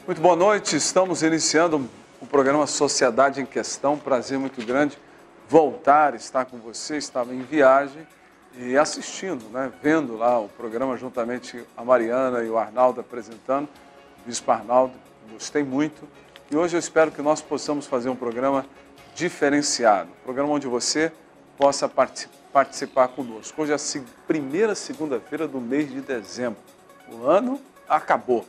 Muito boa noite, estamos iniciando o programa Sociedade em Questão. Prazer muito grande voltar, estar com você. Estava em viagem e assistindo, vendo lá o programa juntamente a Mariana e o Arnaldo apresentando, o Bispo Arnaldo, gostei muito. E hoje eu espero que nós possamos fazer um programa diferenciado, um programa onde você possa participar conosco. Hoje é a primeira segunda-feira do mês de dezembro. O ano acabou.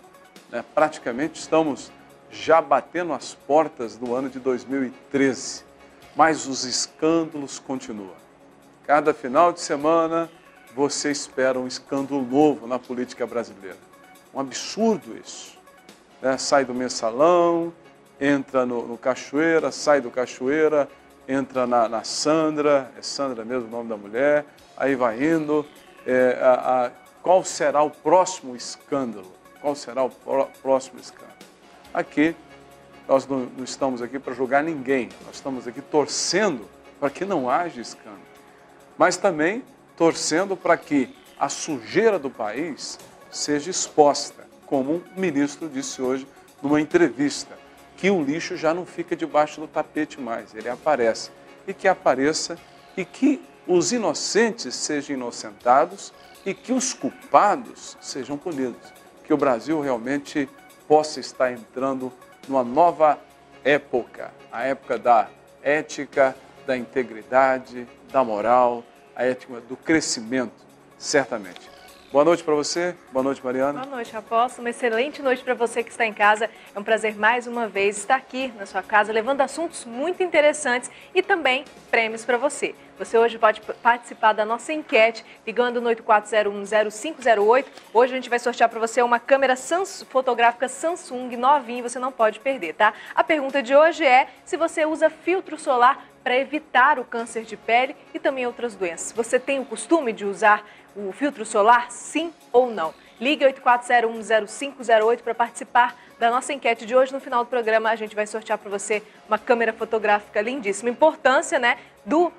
Praticamente estamos já batendo as portas do ano de 2013, mas os escândalos continuam. Cada final de semana você espera um escândalo novo na política brasileira. Um absurdo isso. Sai do Mensalão, entra no Cachoeira, sai do Cachoeira, entra na Sandra, é Sandra mesmo o nome da mulher, aí vai indo. Qual será o próximo escândalo? Qual será o próximo escândalo? Aqui, nós não estamos aqui para julgar ninguém, nós estamos aqui torcendo para que não haja escândalo, mas também torcendo para que a sujeira do país seja exposta, como um ministro disse hoje numa entrevista, que o lixo já não fica debaixo do tapete mais, ele aparece, e que apareça e que os inocentes sejam inocentados e que os culpados sejam punidos. Que o Brasil realmente possa estar entrando numa nova época, a época da ética, da integridade, da moral, a ética do crescimento, certamente. Boa noite para você, boa noite, Mariana. Boa noite, Apóstolo, uma excelente noite para você que está em casa. É um prazer mais uma vez estar aqui na sua casa, levando assuntos muito interessantes e também prêmios para você. Você hoje pode participar da nossa enquete, ligando no 84010508. Hoje a gente vai sortear para você uma câmera fotográfica Samsung novinha, você não pode perder, tá? A pergunta de hoje é se você usa filtro solar para evitar o câncer de pele e também outras doenças. Você tem o costume de usar o filtro solar, sim ou não? Ligue 84010508 para participar da nossa enquete de hoje. No final do programa a gente vai sortear para você uma câmera fotográfica lindíssima. Importância, do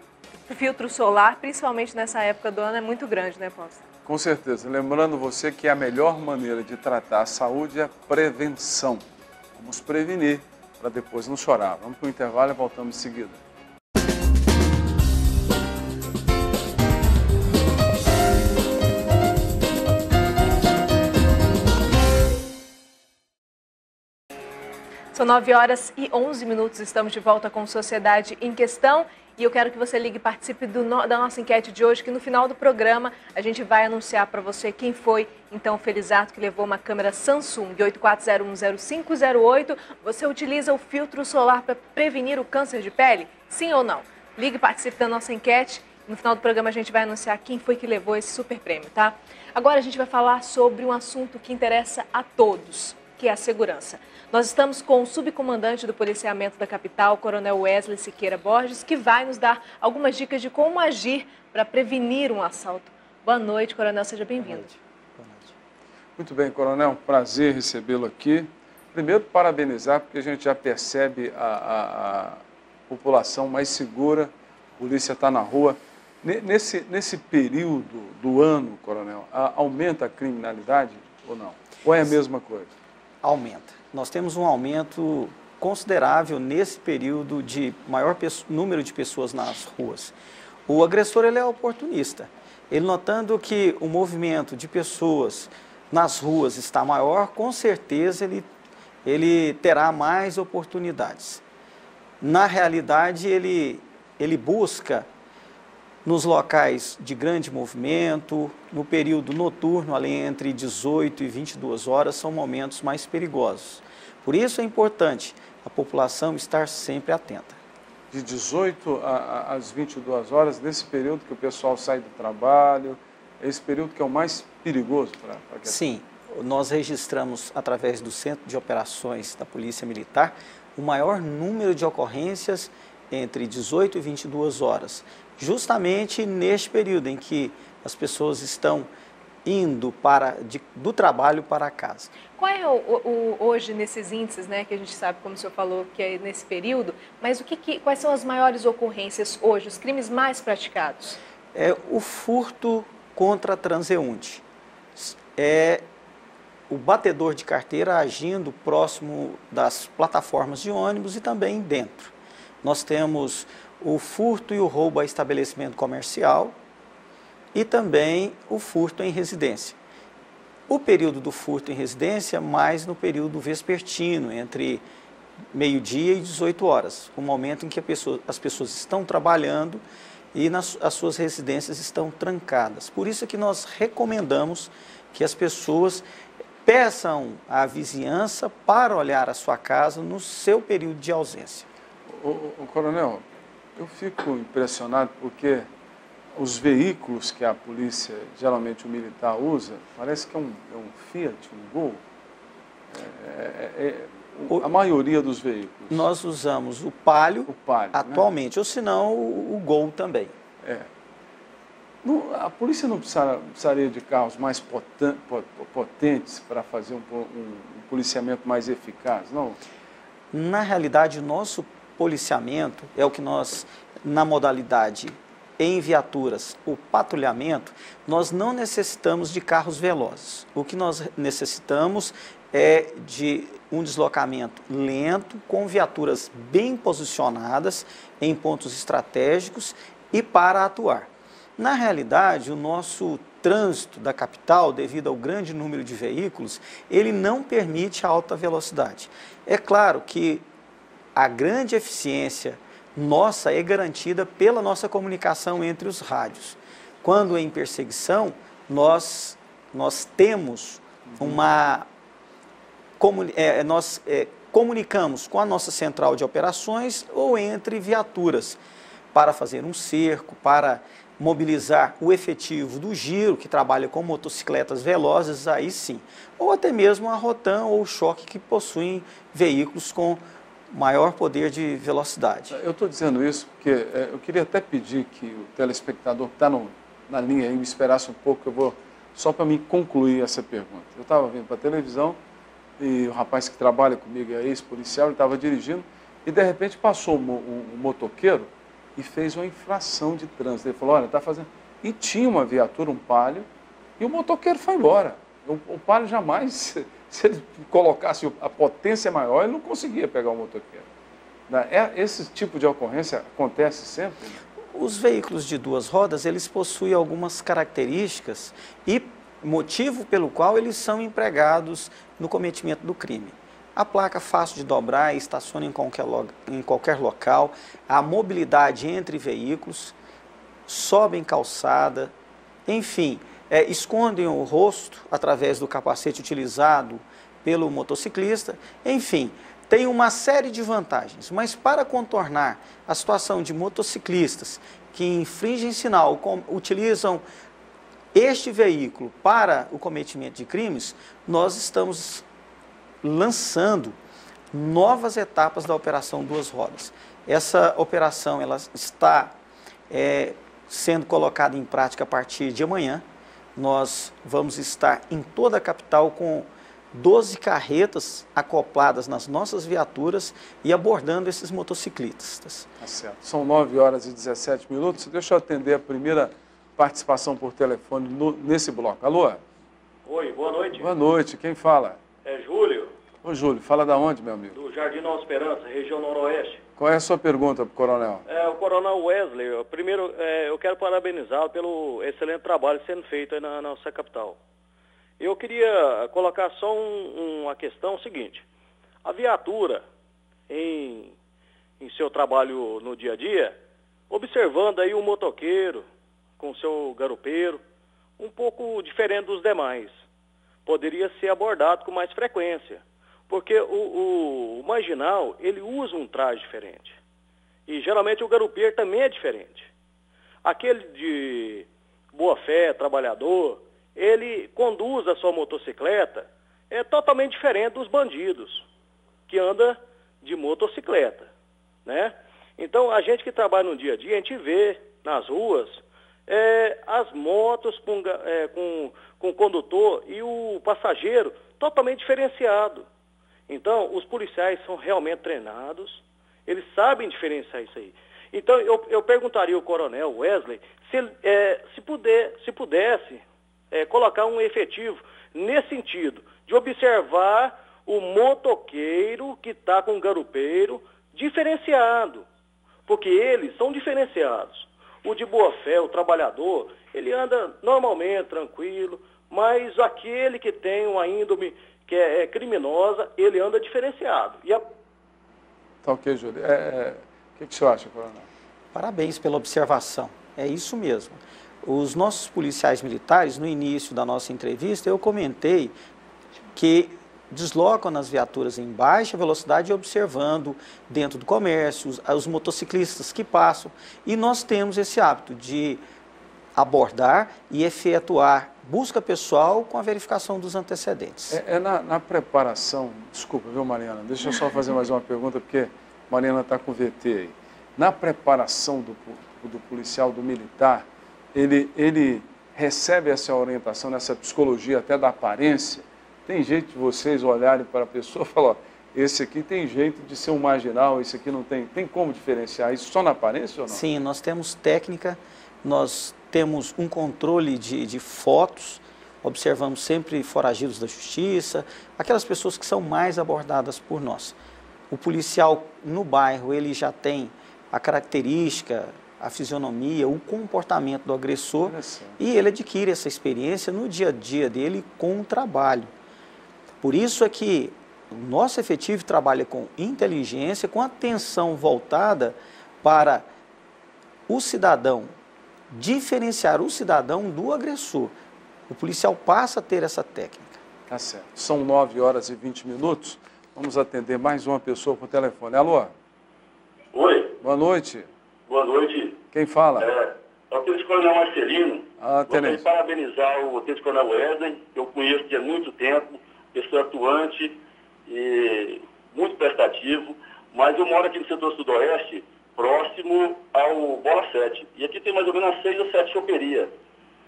filtro solar, principalmente nessa época do ano, é muito grande, Apóstolo? Com certeza. Lembrando você que a melhor maneira de tratar a saúde é a prevenção. Vamos prevenir para depois não chorar. Vamos para o intervalo e voltamos em seguida. São 9h11, estamos de volta com Sociedade em Questão e eu quero que você ligue e participe da nossa enquete de hoje, que no final do programa a gente vai anunciar para você quem foi, então, o felizato que levou uma câmera Samsung 84010508. Você utiliza o filtro solar para prevenir o câncer de pele? Sim ou não? Ligue e participe da nossa enquete. No final do programa a gente vai anunciar quem foi que levou esse super prêmio, tá? Agora a gente vai falar sobre um assunto que interessa a todos, que é a segurança. Nós estamos com o subcomandante do policiamento da capital, Coronel Wesley Siqueira Borges, que vai nos dar algumas dicas de como agir para prevenir um assalto. Boa noite, Coronel, seja bem-vindo. Boa noite. Muito bem, Coronel, um prazer recebê-lo aqui. Primeiro, parabenizar, porque a gente já percebe a população mais segura, a polícia está na rua. Nesse período do ano, Coronel, aumenta a criminalidade ou não? Ou é a mesma coisa? Aumenta. Nós temos um aumento considerável nesse período de maior número de pessoas nas ruas. O agressor ele é oportunista. Ele notando que o movimento de pessoas nas ruas está maior, com certeza ele terá mais oportunidades. Na realidade, ele busca nos locais de grande movimento, no período noturno, ali entre 18 e 22 horas, são momentos mais perigosos. Por isso é importante a população estar sempre atenta. De 18 às 22 horas, nesse período que o pessoal sai do trabalho, é esse período que é o mais perigoso para Sim, nós registramos, através do Centro de Operações da Polícia Militar, o maior número de ocorrências entre 18 e 22 horas. Justamente neste período em que as pessoas estão indo do trabalho para casa. Qual é hoje nesses índices, que a gente sabe, como o senhor falou, que é nesse período, mas quais são as maiores ocorrências hoje, os crimes mais praticados? É o furto contra transeunte. o batedor de carteira agindo próximo das plataformas de ônibus e também dentro. Nós temos o furto e o roubo a estabelecimento comercial e também o furto em residência. O período do furto em residência mais no período vespertino, entre meio-dia e 18 horas, o momento em que as pessoas estão trabalhando e as suas residências estão trancadas. Por isso é que nós recomendamos que as pessoas peçam à vizinhança para olhar a sua casa no seu período de ausência. Coronel, eu fico impressionado porque os veículos que a polícia, geralmente o militar, usa, parece que é um Fiat, um Gol. A maioria dos veículos. Nós usamos o Palio atualmente, né? Ou se não, o Gol também. A polícia não precisaria de carros mais potentes para fazer um policiamento mais eficaz, não? Na realidade, o nosso policiamento é o que nós, na modalidade em viaturas, o patrulhamento, nós não necessitamos de carros velozes. O que nós necessitamos é de um deslocamento lento, com viaturas bem posicionadas em pontos estratégicos e para atuar. Na realidade, o nosso trânsito da capital, devido ao grande número de veículos, ele não permite a alta velocidade. É claro que a grande eficiência nossa é garantida pela nossa comunicação entre os rádios. Quando em perseguição, nós temos nós comunicamos com a nossa central de operações ou entre viaturas para fazer um cerco, para mobilizar o efetivo do Giro, que trabalha com motocicletas velozes, aí sim. Ou até mesmo a Rotan ou o Choque, que possuem veículos com maior poder de velocidade. Eu estou dizendo isso porque eu queria até pedir que o telespectador que está na linha aí me esperasse um pouco, eu vou só para me concluir essa pergunta. Eu estava vindo para a televisão e o rapaz que trabalha comigo é ex-policial, ele estava dirigindo e de repente passou um motoqueiro e fez uma infração de trânsito. Ele falou, olha, está fazendo... E tinha uma viatura, um Palio, e o motoqueiro foi embora. O Palio jamais, se ele colocasse a potência maior, ele não conseguia pegar o motoqueiro. Esse tipo de ocorrência acontece sempre? Os veículos de duas rodas, eles possuem algumas características e motivo pelo qual eles são empregados no cometimento do crime. A placa fácil de dobrar, estaciona em qualquer local, a mobilidade entre veículos, sobem calçada, enfim, escondem o rosto através do capacete utilizado pelo motociclista, enfim, tem uma série de vantagens. Mas para contornar a situação de motociclistas que infringem sinal, utilizam este veículo para o cometimento de crimes, nós estamos lançando novas etapas da Operação Duas Rodas. Essa operação ela está sendo colocada em prática a partir de amanhã. Nós vamos estar em toda a capital com 12 carretas acopladas nas nossas viaturas e abordando esses motociclistas. Tá certo. São 9 horas e 17 minutos. Deixa eu atender a primeira participação por telefone nesse bloco. Alô? Oi, boa noite. Boa noite. Quem fala? É Júlio. Ô, Júlio, fala da onde, meu amigo? Do Jardim Nova Esperança, região noroeste. Qual é a sua pergunta para o coronel? O coronel Wesley, primeiro eu quero parabenizá-lo pelo excelente trabalho sendo feito aí na nossa capital. Eu queria colocar só uma questão seguinte. A viatura, em seu trabalho no dia a dia, observando aí o motoqueiro com o seu garupeiro, um pouco diferente dos demais, poderia ser abordado com mais frequência. Porque o marginal, ele usa um traje diferente. E geralmente o garupeiro também é diferente. Aquele de boa-fé, trabalhador, ele conduz a sua motocicleta, é totalmente diferente dos bandidos, que anda de motocicleta, né? Então, a gente que trabalha no dia a dia, a gente vê nas ruas as motos com o condutor e o passageiro totalmente diferenciado. Então, os policiais são realmente treinados, eles sabem diferenciar isso aí. Então, eu perguntaria ao coronel Wesley se pudesse colocar um efetivo nesse sentido, de observar o motoqueiro que está com o garupeiro diferenciado, porque eles são diferenciados. O de boa fé, o trabalhador, ele anda normalmente, tranquilo, mas aquele que tem uma índole que é criminosa, ele anda diferenciado. Tá ok, Júlio. O que o senhor acha, coronel? Parabéns pela observação. É isso mesmo. Os nossos policiais militares, no início da nossa entrevista, eu comentei que deslocam nas viaturas em baixa velocidade observando dentro do comércio, os motociclistas que passam. E nós temos esse hábito de abordar e efetuar busca pessoal com a verificação dos antecedentes. Na preparação, desculpa, viu, Mariana? Deixa eu só fazer mais uma pergunta, porque Mariana está com o VT aí. Na preparação do policial, do militar, ele recebe essa orientação, essa psicologia até da aparência? Tem jeito de vocês olharem para a pessoa e falar, ó, esse aqui tem jeito de ser um marginal, esse aqui não tem. Tem como diferenciar isso só na aparência ou não? Sim, nós temos técnica, nós temos um controle de fotos, observamos sempre foragidos da justiça, aquelas pessoas que são mais abordadas por nós. O policial no bairro, ele já tem a característica, a fisionomia, o comportamento do agressor e ele adquire essa experiência no dia a dia dele com o trabalho. Por isso é que o nosso efetivo trabalha com inteligência, com atenção voltada para o cidadão, diferenciar o cidadão do agressor. O policial passa a ter essa técnica. Tá certo. São 9h20. Vamos atender mais uma pessoa por telefone. Alô? Oi. Boa noite. Boa noite. Quem fala? É o Tenente Coronel Marcelino. Tenente. Gostaria de parabenizar o Tenente Coronel Wesley, que eu conheço de há muito tempo, pessoa atuante e muito prestativo, mas eu moro aqui no setor sudoeste, próximo ao Bola 7. E aqui tem mais ou menos 6 ou 7 choperias.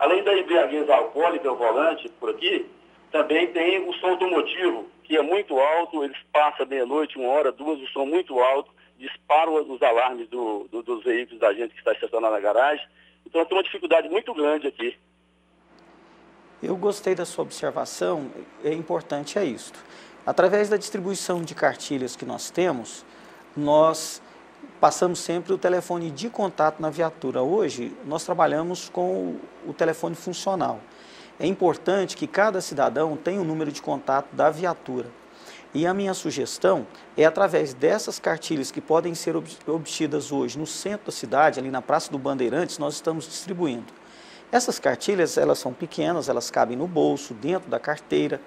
Além da embriaguez alcoólica ao volante, por aqui, também tem o som automotivo, que é muito alto, eles passam meia-noite, 1h, 2, o som muito alto, disparam os alarmes dos veículos da gente que está estacionado na garagem. Então tem uma dificuldade muito grande aqui. Eu gostei da sua observação, é importante isto. Através da distribuição de cartilhas que nós temos, nós passamos sempre o telefone de contato na viatura. Hoje, nós trabalhamos com o telefone funcional. É importante que cada cidadão tenha um número de contato da viatura. E a minha sugestão é, através dessas cartilhas que podem ser obtidas hoje no centro da cidade, ali na Praça do Bandeirantes, nós estamos distribuindo. Essas cartilhas, elas são pequenas, elas cabem no bolso, dentro da carteira,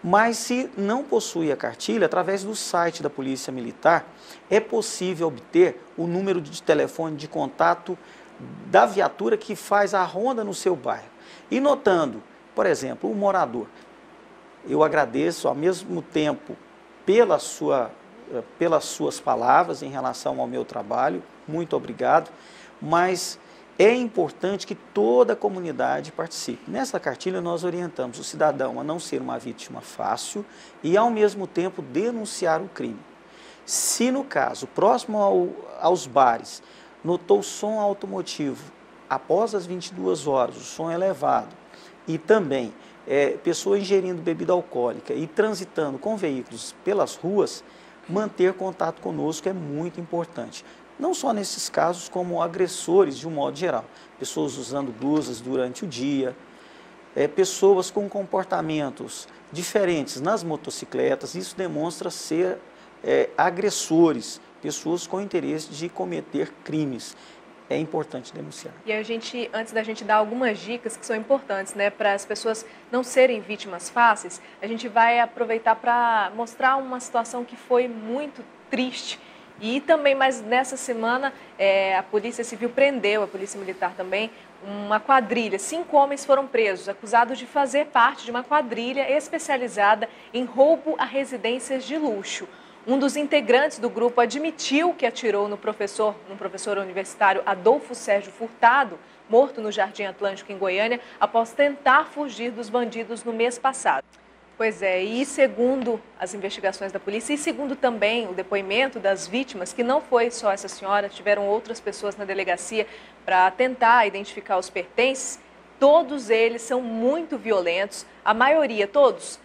mas se não possui a cartilha, através do site da Polícia Militar, é possível obter o número de telefone de contato da viatura que faz a ronda no seu bairro. E notando, por exemplo, o morador, eu agradeço ao mesmo tempo pelas suas palavras em relação ao meu trabalho, muito obrigado, mas é importante que toda a comunidade participe. Nessa cartilha nós orientamos o cidadão a não ser uma vítima fácil e ao mesmo tempo denunciar o crime. Se no caso, próximo aos bares, notou som automotivo após as 22 horas, o som elevado e também pessoa ingerindo bebida alcoólica e transitando com veículos pelas ruas, manter contato conosco é muito importante. Não só nesses casos, como agressores de um modo geral. Pessoas usando blusas durante o dia, pessoas com comportamentos diferentes nas motocicletas, isso demonstra ser agressores, pessoas com interesse de cometer crimes. É importante denunciar. E a gente, antes da gente dar algumas dicas que são importantes, né, para as pessoas não serem vítimas fáceis, a gente vai aproveitar para mostrar uma situação que foi muito triste. E também, mas nessa semana, a Polícia Civil prendeu, a Polícia Militar também, uma quadrilha. 5 homens foram presos, acusados de fazer parte de uma quadrilha especializada em roubo a residências de luxo. Um dos integrantes do grupo admitiu que atirou no professor universitário Adolfo Sérgio Furtado, morto no Jardim Atlântico, em Goiânia, após tentar fugir dos bandidos no mês passado. Pois é, e segundo as investigações da polícia e segundo também o depoimento das vítimas, que não foi só essa senhora, tiveram outras pessoas na delegacia para tentar identificar os pertences, Todos eles são muito violentos, a maioria, todos,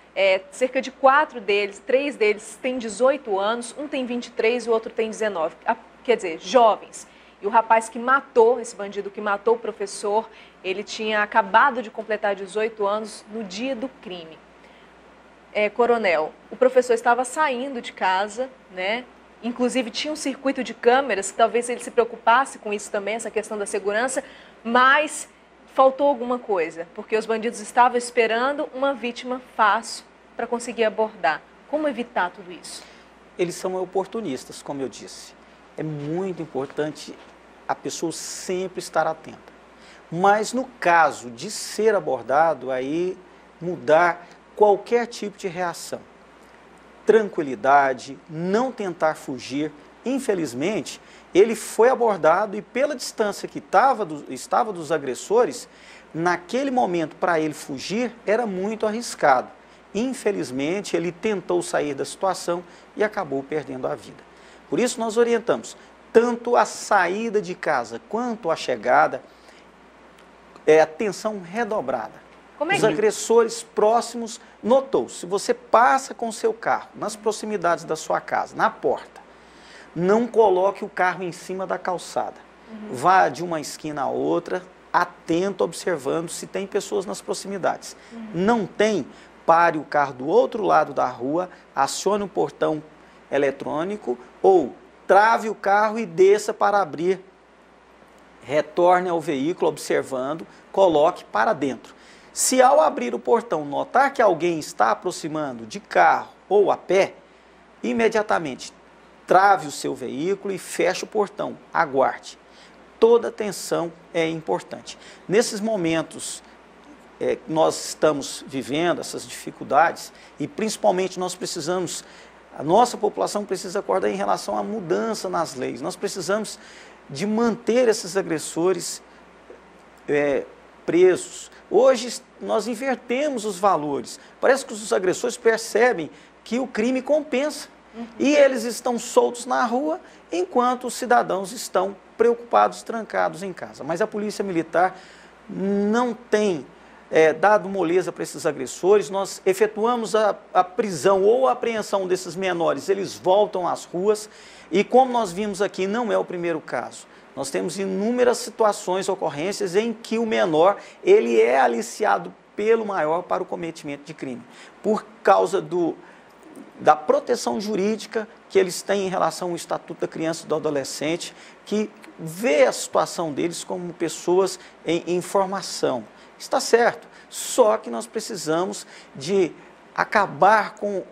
cerca de 4 deles, 3 deles têm 18 anos, um tem 23 e o outro tem 19, quer dizer, jovens. E o rapaz que matou, esse bandido que matou o professor, ele tinha acabado de completar 18 anos no dia do crime. Coronel, o professor estava saindo de casa, né? Inclusive tinha um circuito de câmeras, que talvez ele se preocupasse com isso também, essa questão da segurança, mas faltou alguma coisa, porque os bandidos estavam esperando uma vítima fácil para conseguir abordar. Como evitar tudo isso? Eles são oportunistas, como eu disse. É muito importante a pessoa sempre estar atenta. Mas no caso de ser abordado, aí mudar qualquer tipo de reação. Tranquilidade, não tentar fugir. Infelizmente, ele foi abordado e pela distância que estava dos agressores, naquele momento para ele fugir era muito arriscado. Infelizmente, ele tentou sair da situação e acabou perdendo a vida. Por isso nós orientamos, tanto a saída de casa quanto a chegada, atenção redobrada. Os agressores próximos, notou, se você passa com o seu carro nas proximidades da sua casa, na porta, não coloque o carro em cima da calçada. Vá de uma esquina a outra, atento, observando se tem pessoas nas proximidades. Não tem, pare o carro do outro lado da rua, acione o portão eletrônico ou trave o carro e desça para abrir. Retorne ao veículo observando, coloque para dentro. Se ao abrir o portão notar que alguém está aproximando de carro ou a pé, imediatamente trave o seu veículo e feche o portão, aguarde. Toda atenção é importante. Nesses momentos nós estamos vivendo essas dificuldades e principalmente nós precisamos, a nossa população precisa acordar em relação à mudança nas leis. Nós precisamos de manter esses agressores presos. Hoje nós invertemos os valores. Parece que os agressores percebem que o crime compensa. E eles estão soltos na rua, enquanto os cidadãos estão preocupados, trancados em casa. Mas a Polícia Militar não tem dado moleza para esses agressores. Nós efetuamos a prisão ou a apreensão desses menores, eles voltam às ruas. E como nós vimos aqui, não é o primeiro caso. Nós temos inúmeras situações, ocorrências em que o menor ele é aliciado pelo maior para o cometimento de crime, por causa da proteção jurídica que eles têm em relação ao Estatuto da Criança e do Adolescente, que vê a situação deles como pessoas em formação. Está certo, só que nós precisamos de acabar com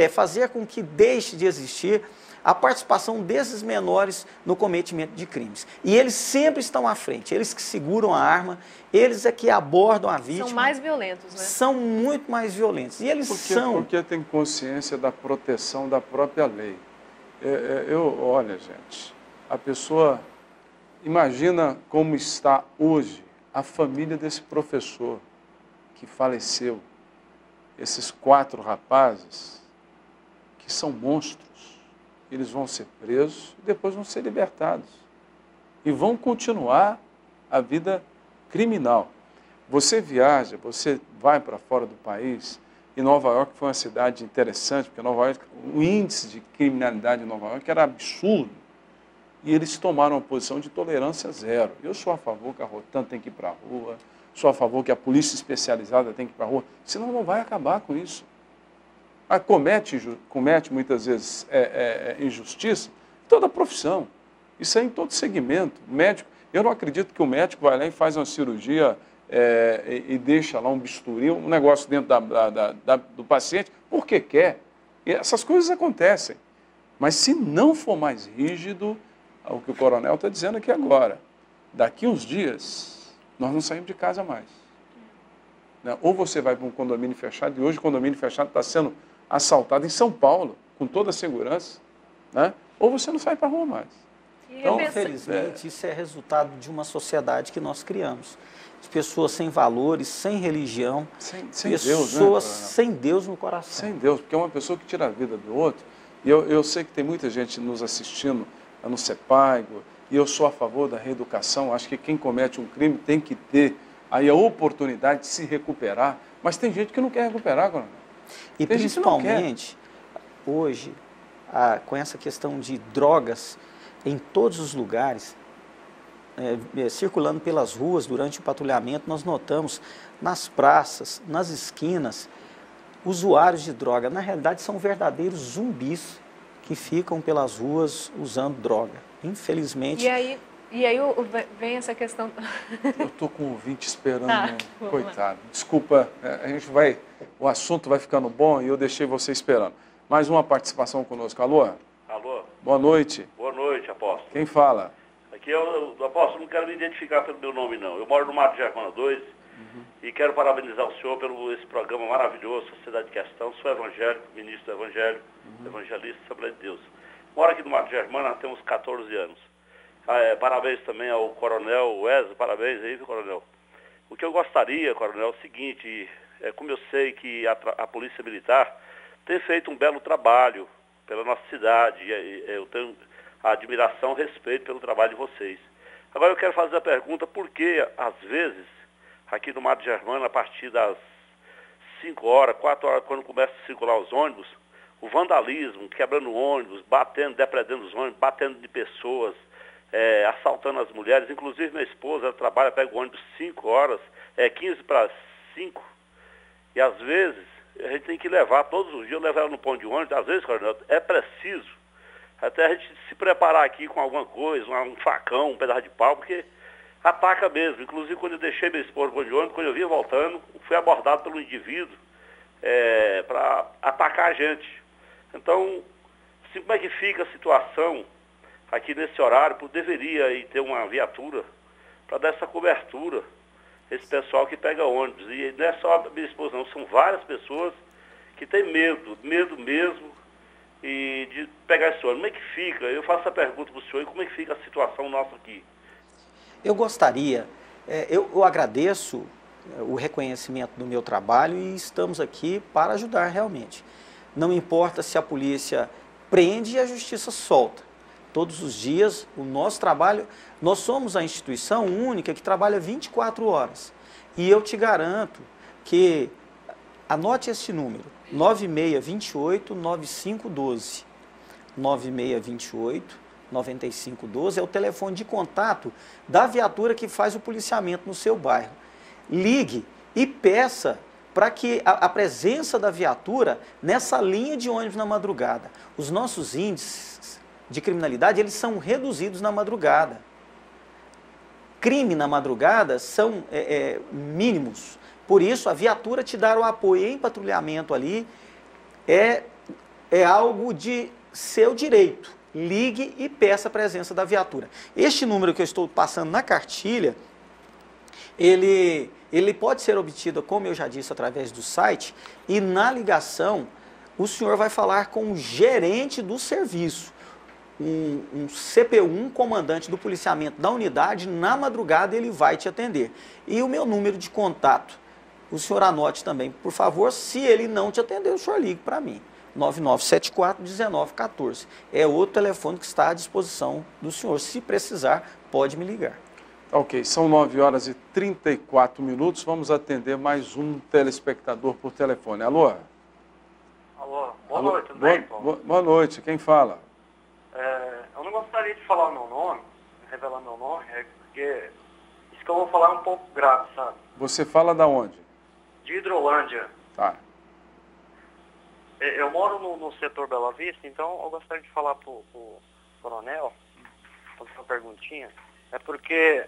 fazer com que deixe de existir a participação desses menores no cometimento de crimes. E eles sempre estão à frente, eles que seguram a arma, eles é que abordam a vítima. São mais violentos, né? São muito mais violentos. E eles Porque tem consciência da proteção da própria lei. Olha, gente, a pessoa imagina como está hoje a família desse professor que faleceu. Esses 4 rapazes que são monstros. Eles vão ser presos e depois vão ser libertados. E vão continuar a vida criminal. Você viaja, você vai para fora do país, e Nova York foi uma cidade interessante, porque Nova York, o índice de criminalidade em Nova York era absurdo. E eles tomaram uma posição de tolerância zero. Eu sou a favor que a Rotan tem que ir para a rua, sou a favor que a polícia especializada tem que ir para a rua, senão não vai acabar com isso. Comete muitas vezes injustiça em toda a profissão. Isso é em todo segmento. Médico, eu não acredito que o médico vai lá e faz uma cirurgia e deixa lá um bisturi, um negócio dentro do paciente, porque quer. E essas coisas acontecem. Mas se não for mais rígido, o que o coronel está dizendo aqui agora, daqui uns dias, nós não saímos de casa mais. Ou você vai para um condomínio fechado, e hoje o condomínio fechado está sendo assaltado em São Paulo, com toda a segurança, né? Ou você não sai para a rua mais. Então, infelizmente, isso é resultado de uma sociedade que nós criamos. De pessoas sem valores, sem religião, pessoas sem Deus no coração. Sem Deus, porque é uma pessoa que tira a vida do outro. E eu sei que tem muita gente nos assistindo no CEPAIGO, e eu sou a favor da reeducação. Acho que quem comete um crime tem que ter aí a oportunidade de se recuperar, mas tem gente que não quer recuperar, coronel. E tem principalmente, hoje, com essa questão de drogas em todos os lugares, circulando pelas ruas durante o patrulhamento, nós notamos nas praças, nas esquinas, usuários de droga. Na realidade, são verdadeiros zumbis que ficam pelas ruas usando droga. Infelizmente... E aí vem essa questão... Eu estou com o ouvinte esperando, coitado. Desculpa, o assunto vai ficando bom e eu deixei você esperando. Mais uma participação conosco. Alô? Alô? Boa noite. Boa noite, apóstolo. Quem fala? Aqui é o apóstolo, não quero me identificar pelo meu nome, não. Eu moro no Mato Germana 2 e quero parabenizar o senhor pelo esse programa maravilhoso, Sociedade de Questão. Sou evangélico, ministro do Evangelho, evangelista, Assembleia de Deus. Moro aqui no Mato Germana, temos 14 anos. Parabéns também ao coronel Wesley, parabéns aí, viu, coronel? O que eu gostaria, coronel, é o seguinte, como eu sei que a Polícia Militar tem feito um belo trabalho pela nossa cidade, eu tenho admiração e respeito pelo trabalho de vocês. Agora eu quero fazer a pergunta, por que, às vezes, aqui no Mato Germana, a partir das 5 horas, 4 horas, quando começam a circular os ônibus, o vandalismo, quebrando ônibus, batendo, depredando os ônibus, batendo de pessoas, assaltando as mulheres, inclusive minha esposa, ela trabalha, pega o ônibus 5 horas, 15 para 5, e às vezes a gente tem que levar, todos os dias eu levo ela no ponto de ônibus, às vezes, coronel, é preciso até a gente se preparar aqui com alguma coisa, um facão, um pedaço de pau, porque ataca mesmo. Inclusive, quando eu deixei minha esposa no ponto de ônibus, quando eu vinha voltando, fui abordado por um indivíduo para atacar a gente. Então, assim, como é que fica a situação aqui nesse horário? Deveria aí ter uma viatura para dar essa cobertura, esse pessoal que pega ônibus. E não é só a minha esposa, não, são várias pessoas que têm medo mesmo, e de pegar esse ônibus. Como é que fica? Eu faço a pergunta para o senhor, como é que fica a situação nossa aqui? Eu gostaria, eu agradeço o reconhecimento do meu trabalho e estamos aqui para ajudar realmente. Não importa se a polícia prende e a justiça solta. Todos os dias, o nosso trabalho, nós somos a instituição única que trabalha 24 horas. E eu te garanto que, anote esse número, 9628-9512. 9628-9512 é o telefone de contato da viatura que faz o policiamento no seu bairro. Ligue e peça para que a presença da viatura nessa linha de ônibus na madrugada. Os nossos índices de criminalidade, eles são reduzidos na madrugada. Crime na madrugada são mínimos. Por isso, a viatura te dar o apoio em patrulhamento ali é algo de seu direito. Ligue e peça a presença da viatura. Este número que eu estou passando na cartilha, ele pode ser obtido, como eu já disse, através do site, e na ligação o senhor vai falar com o gerente do serviço, um CPU, um comandante do policiamento da unidade, na madrugada ele vai te atender. E o meu número de contato, o senhor anote também, por favor, se ele não te atender, o senhor ligue para mim, 9974-1914. É outro telefone que está à disposição do senhor, se precisar, pode me ligar. Ok, são 9 horas e 34 minutos, vamos atender mais um telespectador por telefone. Alô? Alô, boa noite, tudo bem, Paulo? Boa noite, quem fala? Eu não gostaria de falar o meu nome, revelar meu nome, porque isso que eu vou falar é um pouco grave, sabe? Você fala da onde? De Hidrolândia. Tá. Eu moro no setor Bela Vista, então eu gostaria de falar pro coronel, fazer uma perguntinha. É porque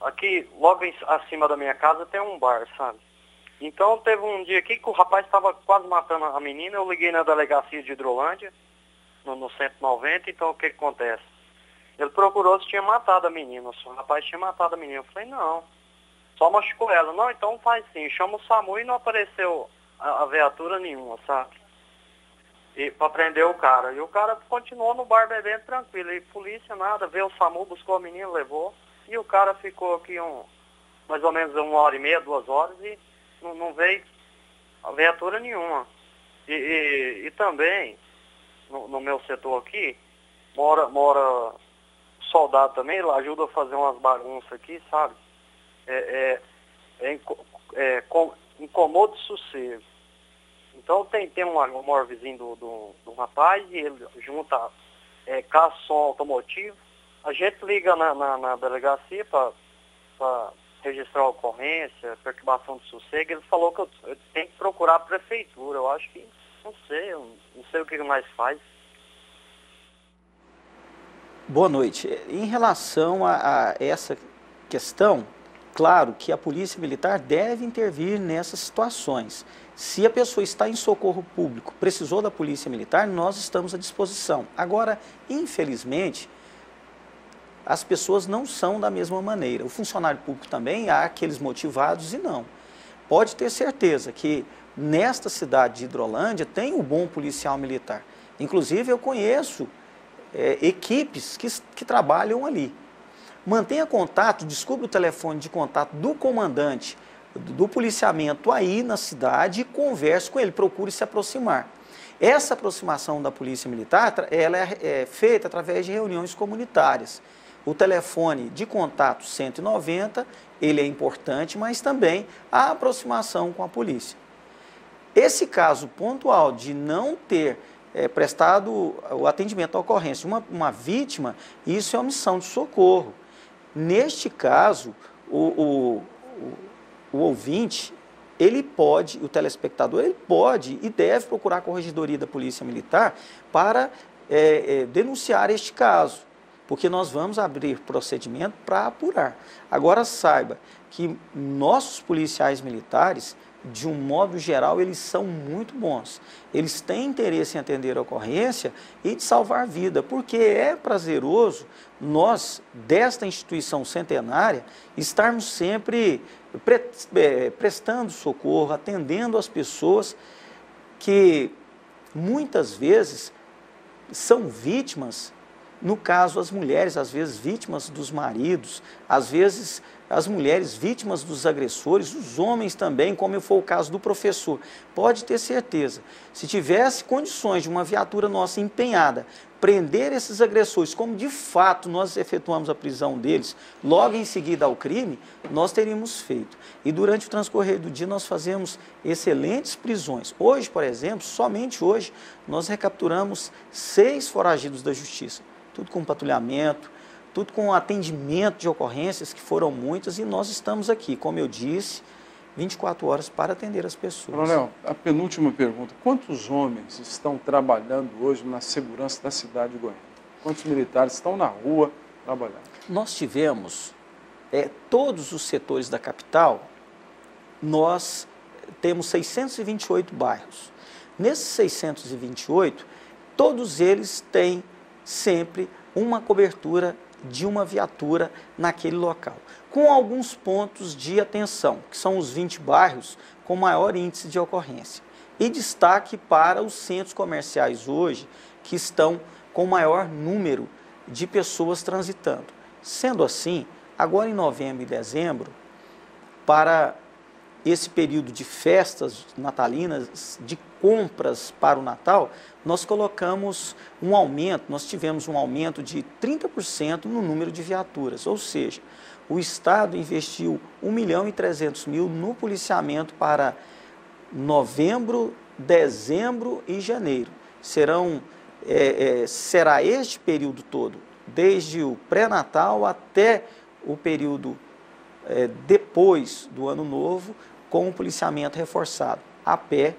aqui, logo acima da minha casa, tem um bar, sabe? Então teve um dia aqui que o rapaz estava quase matando a menina, eu liguei na delegacia de Hidrolândia, no 190, então o que acontece? Ele procurou se tinha matado a menina, o rapaz tinha matado a menina. Eu falei, não, só machucou ela. Não, então faz sim, chama o SAMU e não apareceu a viatura nenhuma, sabe? E para prender o cara. E o cara continuou no bar bebendo tranquilo, e polícia nada, veio o SAMU, buscou a menina, levou, e o cara ficou aqui mais ou menos 1h30, 2 horas, e não veio a viatura nenhuma. E também, no meu setor aqui, mora soldado também, ele ajuda a fazer umas bagunças aqui, sabe? Incomodo e sossego. Então tem um maior vizinho do rapaz e ele junta som automotivo. A gente liga na delegacia para registrar a ocorrência, perturbação de sossego. Ele falou que eu tenho que procurar a prefeitura. Eu acho que, não sei o que mais faz. Boa noite. Em relação a essa questão, claro que a Polícia Militar deve intervir nessas situações. Se a pessoa está em socorro público, precisou da Polícia Militar, nós estamos à disposição. Agora, infelizmente, as pessoas não são da mesma maneira. O funcionário público também, há aqueles motivados e não. Pode ter certeza que nesta cidade de Hidrolândia tem um bom policial militar. Inclusive, eu conheço equipes que trabalham ali. Mantenha contato, descubra o telefone de contato do comandante do policiamento aí na cidade e converse com ele, procure se aproximar. Essa aproximação da Polícia Militar, ela é feita através de reuniões comunitárias. O telefone de contato 190, ele é importante, mas também a aproximação com a polícia. Esse caso pontual de não ter prestado o atendimento à ocorrência de uma vítima, isso é omissão de socorro. Neste caso, o ouvinte, ele pode, o telespectador, ele pode e deve procurar a Corregedoria da Polícia Militar para denunciar este caso, porque nós vamos abrir procedimento para apurar. Agora saiba que nossos policiais militares, de um modo geral, eles são muito bons. Eles têm interesse em atender a ocorrência e de salvar vida, porque é prazeroso nós, desta instituição centenária, estarmos sempre prestando socorro, atendendo as pessoas que muitas vezes são vítimas, no caso as mulheres, às vezes vítimas dos maridos, às vezes as mulheres vítimas dos agressores, os homens também, como foi o caso do professor. Pode ter certeza, se tivesse condições de uma viatura nossa empenhada, prender esses agressores, como de fato nós efetuamos a prisão deles, logo em seguida ao crime, nós teríamos feito. E durante o transcorrer do dia nós fazemos excelentes prisões. Hoje, por exemplo, somente hoje, nós recapturamos 6 foragidos da justiça, tudo com patrulhamento, tudo com atendimento de ocorrências, que foram muitas, e nós estamos aqui, como eu disse, 24 horas para atender as pessoas. Coronel, a penúltima pergunta: quantos homens estão trabalhando hoje na segurança da cidade de Goiânia? Quantos militares estão na rua trabalhando? Nós tivemos, todos os setores da capital, nós temos 628 bairros. Nesses 628, todos eles têm sempre uma cobertura de uma viatura naquele local, com alguns pontos de atenção, que são os 20 bairros com maior índice de ocorrência. E destaque para os centros comerciais hoje, que estão com maior número de pessoas transitando. Sendo assim, agora em novembro e dezembro, para esse período de festas natalinas, de compras para o Natal, nós colocamos um aumento, nós tivemos um aumento de 30% no número de viaturas, ou seja, o Estado investiu R$ 1.300.000 no policiamento para novembro, dezembro e janeiro. Será este período todo, desde o pré-natal até o período depois do Ano Novo, com o policiamento reforçado, a pé,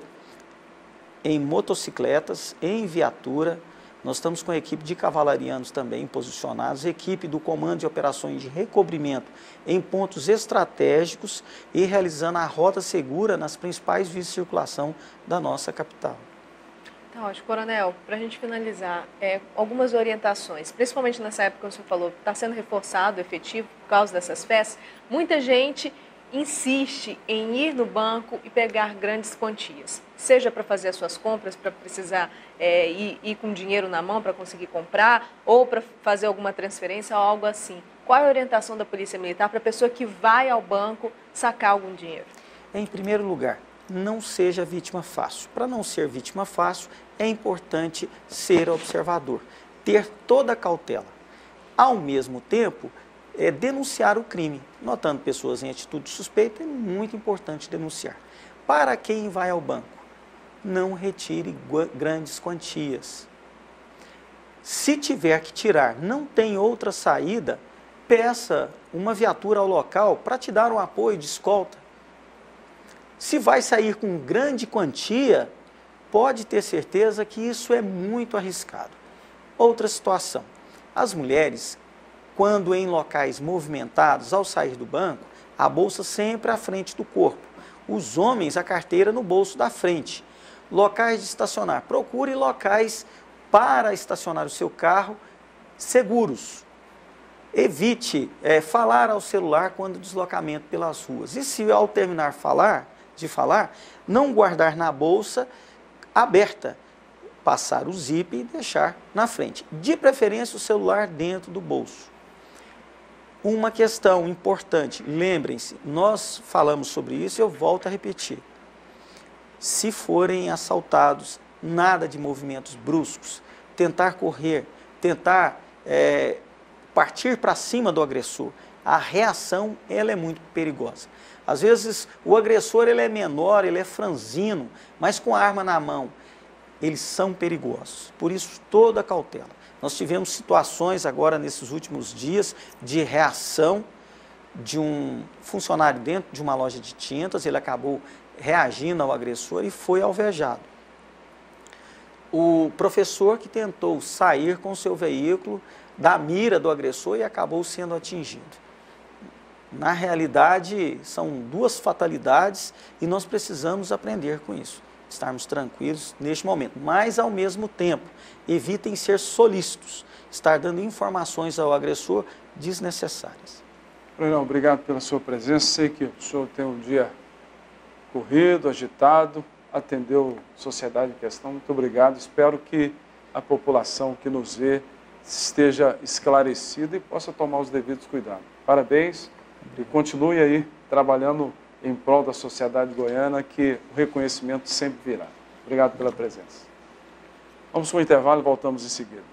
em motocicletas, em viatura. Nós estamos com a equipe de cavalarianos também posicionados, equipe do Comando de Operações de Recobrimento em pontos estratégicos e realizando a rota segura nas principais vias de circulação da nossa capital. Tá ótimo. Coronel, para a gente finalizar, algumas orientações, principalmente nessa época que o senhor falou, está sendo reforçado, efetivo, por causa dessas festas. Muita gente insiste em ir no banco e pegar grandes quantias, seja para fazer as suas compras, para precisar ir com dinheiro na mão para conseguir comprar, ou para fazer alguma transferência ou algo assim. Qual é a orientação da Polícia Militar para a pessoa que vai ao banco sacar algum dinheiro? Em primeiro lugar, não seja vítima fácil. Para não ser vítima fácil, é importante ser observador, ter toda a cautela. Ao mesmo tempo, denunciar o crime. Notando pessoas em atitude suspeita, é muito importante denunciar. Para quem vai ao banco, não retire grandes quantias. Se tiver que tirar, não tem outra saída, peça uma viatura ao local para te dar um apoio de escolta. Se vai sair com grande quantia, pode ter certeza que isso é muito arriscado. Outra situação, as mulheres, quando em locais movimentados, ao sair do banco, a bolsa sempre à frente do corpo. Os homens, a carteira no bolso da frente. Locais de estacionar, procure locais para estacionar o seu carro seguros. Evite falar ao celular quando deslocamento pelas ruas. E se ao terminar de falar, não guardar na bolsa aberta, passar o zip e deixar na frente. De preferência o celular dentro do bolso. Uma questão importante, lembrem-se, nós falamos sobre isso e eu volto a repetir. Se forem assaltados, nada de movimentos bruscos, tentar correr, tentar partir para cima do agressor. A reação, ela é muito perigosa. Às vezes, o agressor ele é menor, ele é franzino, mas com a arma na mão, eles são perigosos. Por isso, toda a cautela. Nós tivemos situações agora, nesses últimos dias, de reação de um funcionário dentro de uma loja de tintas, ele acabou reagindo ao agressor e foi alvejado. O professor que tentou sair com seu veículo da mira do agressor e acabou sendo atingido. Na realidade, são duas fatalidades e nós precisamos aprender com isso, estarmos tranquilos neste momento. Mas, ao mesmo tempo, evitem ser solícitos, estar dando informações ao agressor desnecessárias. Coronel, obrigado pela sua presença. Sei que o senhor tem um dia corrido, agitado, atendeu a sociedade em questão. Muito obrigado. Espero que a população que nos vê esteja esclarecida e possa tomar os devidos cuidados. Parabéns e continue aí trabalhando em prol da sociedade goiana, que o reconhecimento sempre virá. Obrigado pela presença. Vamos para o intervalo e voltamos em seguida.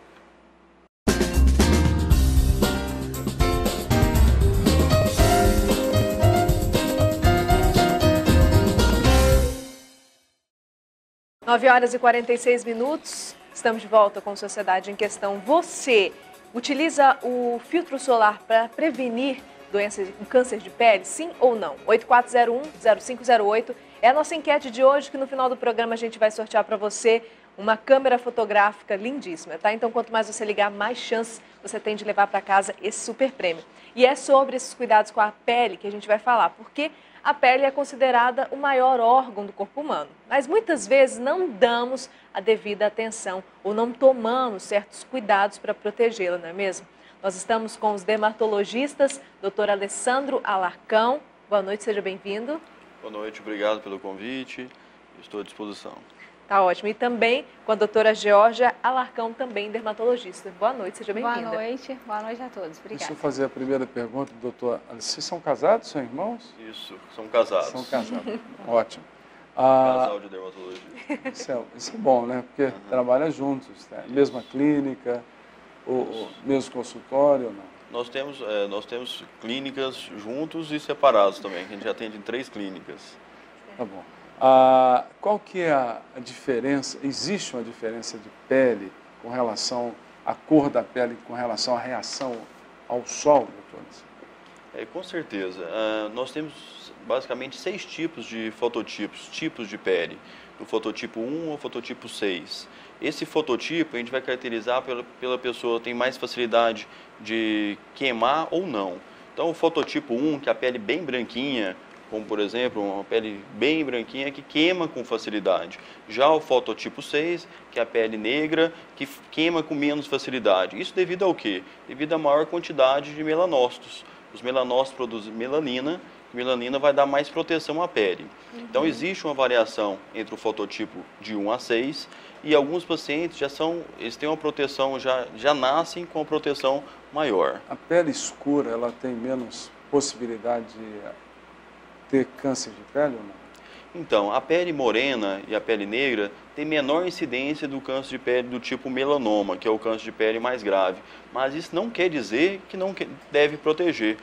Nove horas e 46 minutos. Estamos de volta com Sociedade em Questão. Você utiliza o filtro solar para prevenir doenças, câncer de pele, sim ou não? 8401-0508 é a nossa enquete de hoje, que no final do programa a gente vai sortear para você uma câmera fotográfica lindíssima, tá? Então, quanto mais você ligar, mais chances você tem de levar para casa esse super prêmio. E é sobre esses cuidados com a pele que a gente vai falar, porque a pele é considerada o maior órgão do corpo humano, mas muitas vezes não damos a devida atenção ou não tomamos certos cuidados para protegê-la, não é mesmo? Nós estamos com os dermatologistas, Dr. Alessandro Alarcão. Boa noite, seja bem-vindo. Boa noite, obrigado pelo convite, estou à disposição. Tá ótimo. E também com a doutora Georgia Alarcão, também dermatologista. Boa noite, seja bem-vinda. Boa noite a todos. Obrigada. Deixa eu fazer a primeira pergunta, doutor. Vocês são casados, são irmãos? Isso, são casados. São casados, ótimo. Casal de dermatologia. Isso é bom, né? Porque trabalham juntos, né? Mesma clínica, o mesmo consultório ou não? Nós temos clínicas juntos e separados também, que a gente atende em 3 clínicas. Tá bom. Qual que é a diferença? Existe uma diferença de pele com relação à cor da pele, com relação à reação ao sol, doutor? Com certeza. Nós temos basicamente 6 tipos de fototipos, tipos de pele. Do fototipo 1 ao fototipo 6. Esse fototipo a gente vai caracterizar pela pessoa tem mais facilidade de queimar ou não. Então o fototipo 1, que é a pele bem branquinha, como por exemplo uma pele bem branquinha que queima com facilidade. Já o fototipo 6, que é a pele negra, que queima com menos facilidade. Isso devido ao quê? Devido à maior quantidade de melanócitos. Os melanócitos produzem melanina, e melanina vai dar mais proteção à pele. Então existe uma variação entre o fototipo de 1 a 6 e alguns pacientes eles têm uma proteção, já nascem com uma proteção maior. A pele escura, ela tem menos possibilidade de ter câncer de pele ou não? Então, a pele morena e a pele negra tem menor incidência do câncer de pele do tipo melanoma, que é o câncer de pele mais grave. Mas isso não quer dizer que não deve proteger.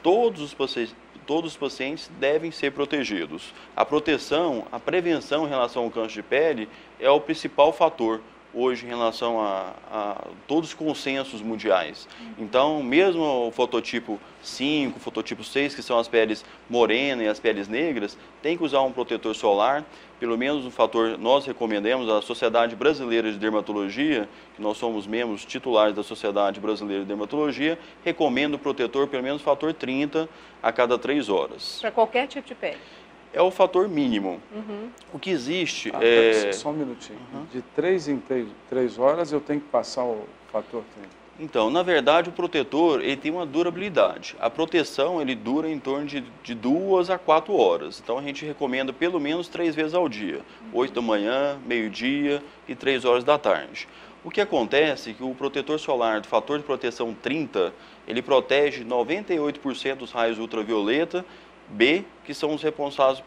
Todos os pacientes devem ser protegidos. A proteção, a prevenção em relação ao câncer de pele é o principal fator hoje em relação a todos os consensos mundiais. Então, mesmo o fototipo 5, fototipo 6, que são as peles morenas e as peles negras, tem que usar um protetor solar, pelo menos um fator, nós recomendamos, a Sociedade Brasileira de Dermatologia, que nós somos membros titulares da Sociedade Brasileira de Dermatologia, recomenda o protetor pelo menos fator 30 a cada 3 horas. Para qualquer tipo de pele? É o fator mínimo. O que existe Só um minutinho. De 3 em 3 horas eu tenho que passar o fator 30. Então, na verdade, o protetor ele tem uma durabilidade. A proteção ele dura em torno de 2 a 4 horas. Então, a gente recomenda pelo menos 3 vezes ao dia. 8 da manhã, meio-dia e 3 horas da tarde. O que acontece é que o protetor solar do fator de proteção 30, ele protege 98% dos raios ultravioleta B, que são os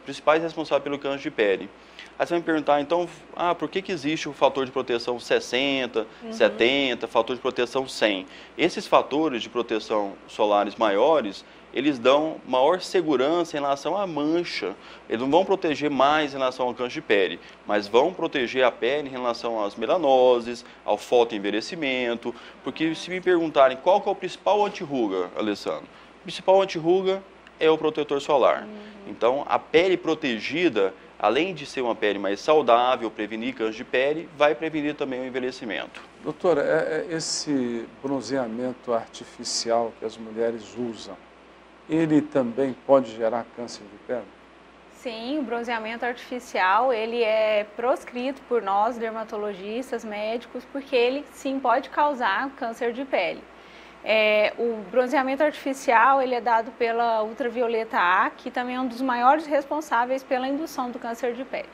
principais responsáveis pelo câncer de pele. Aí você vai me perguntar, então, por que existe o fator de proteção 60, 70, fator de proteção 100? Esses fatores de proteção solares maiores, eles dão maior segurança em relação à mancha. Eles não vão proteger mais em relação ao câncer de pele, mas vão proteger a pele em relação às melanoses, ao fotoenvelhecimento, porque se me perguntarem qual que é o principal anti-ruga, Alessandro, o principal anti-ruga é o protetor solar. Então, a pele protegida, além de ser uma pele mais saudável, prevenir câncer de pele, vai prevenir também o envelhecimento. Doutora, esse bronzeamento artificial que as mulheres usam, ele também pode gerar câncer de pele? Sim, o bronzeamento artificial, ele é proscrito por nós, dermatologistas, médicos, porque ele sim pode causar câncer de pele. O bronzeamento artificial ele é dado pela ultravioleta A, que também é um dos maiores responsáveis pela indução do câncer de pele.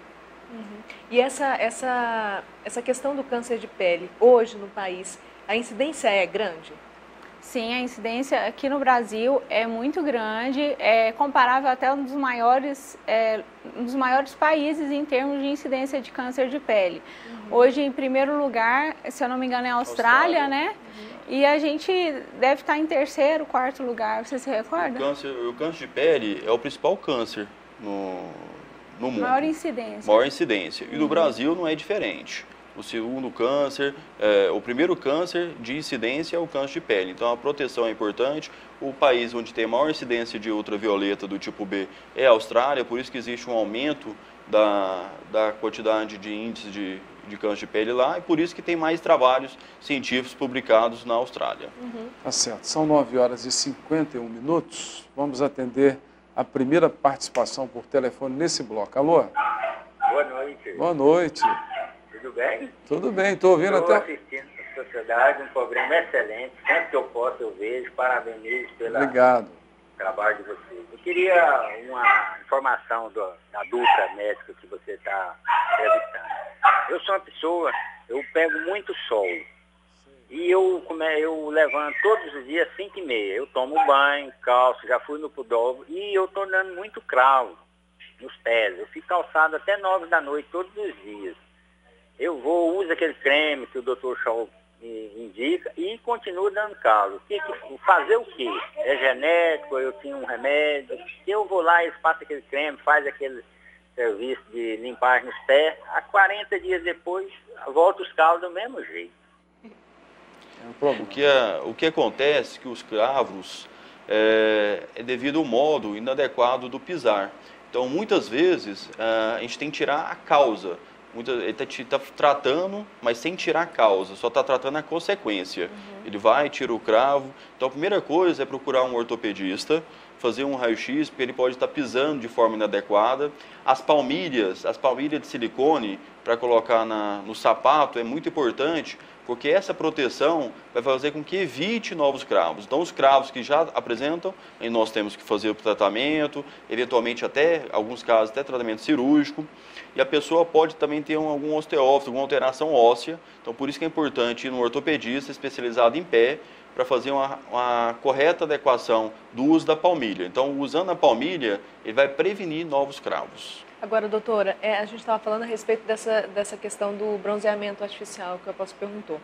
E essa questão do câncer de pele, hoje no país, a incidência é grande? Sim, a incidência aqui no Brasil é muito grande, é comparável até um dos maiores países em termos de incidência de câncer de pele. Hoje, em primeiro lugar, se eu não me engano, é a Austrália, né? E a gente deve estar em terceiro, quarto lugar, você se recorda? O câncer de pele é o principal câncer no mundo. Maior incidência. Maior incidência. E no Brasil não é diferente. O segundo câncer, o primeiro câncer de incidência é o câncer de pele. Então a proteção é importante. O país onde tem maior incidência de ultravioleta do tipo B é a Austrália, por isso que existe um aumento da quantidade de índices de câncer de pele lá, e por isso que tem mais trabalhos científicos publicados na Austrália. Tá certo. São 9 horas e 51 minutos. Vamos atender a primeira participação por telefone nesse bloco. Alô? Boa noite. Boa noite. Tudo bem? Tudo bem, estou ouvindo Estou até... assistindo a Sociedade, um programa excelente. Sempre que eu posso eu vejo. Parabenizo pelo trabalho de vocês. Eu queria uma informação da dupla médica que você está entrevistando. Eu sou uma pessoa, eu pego muito sol. E eu levanto todos os dias 5h30. Eu tomo banho, calço, já fui no pudol e eu estou dando muito cravo nos pés. Eu fico calçado até 9 da noite todos os dias. Eu uso aquele creme que o Dr. Shaw me indica e continuo dando calo. Fazer o quê? É genético, eu tinha um remédio. Eu vou lá, eles passam aquele creme, faz aquele serviço de limpar nos pés. Há 40 dias depois, volta os calos do mesmo jeito. O que acontece é que os cravos é devido ao modo inadequado do pisar. Então, muitas vezes, a gente tem que tirar a causa. Ele está tratando, mas sem tirar a causa, só está tratando a consequência. Ele vai, tira o cravo. Então, a primeira coisa é procurar um ortopedista, fazer um raio-x, porque ele pode estar pisando de forma inadequada. As palmilhas de silicone, para colocar no sapato, é muito importante, porque essa proteção vai fazer com que evite novos cravos. Então, os cravos que já apresentam, nós temos que fazer o tratamento, eventualmente até, em alguns casos, até tratamento cirúrgico. E a pessoa pode também ter algum osteófito, alguma alteração óssea. Então, por isso que é importante ir no ortopedista especializado em pé, para fazer uma correta adequação do uso da palmilha. Então, usando a palmilha, ele vai prevenir novos cravos. Agora, doutora, a gente estava falando a respeito dessa questão do bronzeamento artificial que o apóstolo perguntou.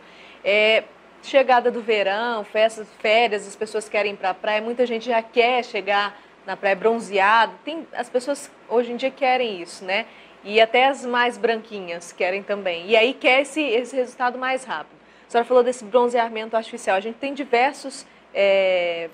Chegada do verão, festas, férias, as pessoas querem ir para a praia, muita gente já quer chegar na praia bronzeado. As pessoas hoje em dia querem isso, né? E até as mais branquinhas querem também. E aí quer esse resultado mais rápido. A senhora falou desse bronzeamento artificial. A gente tem diversos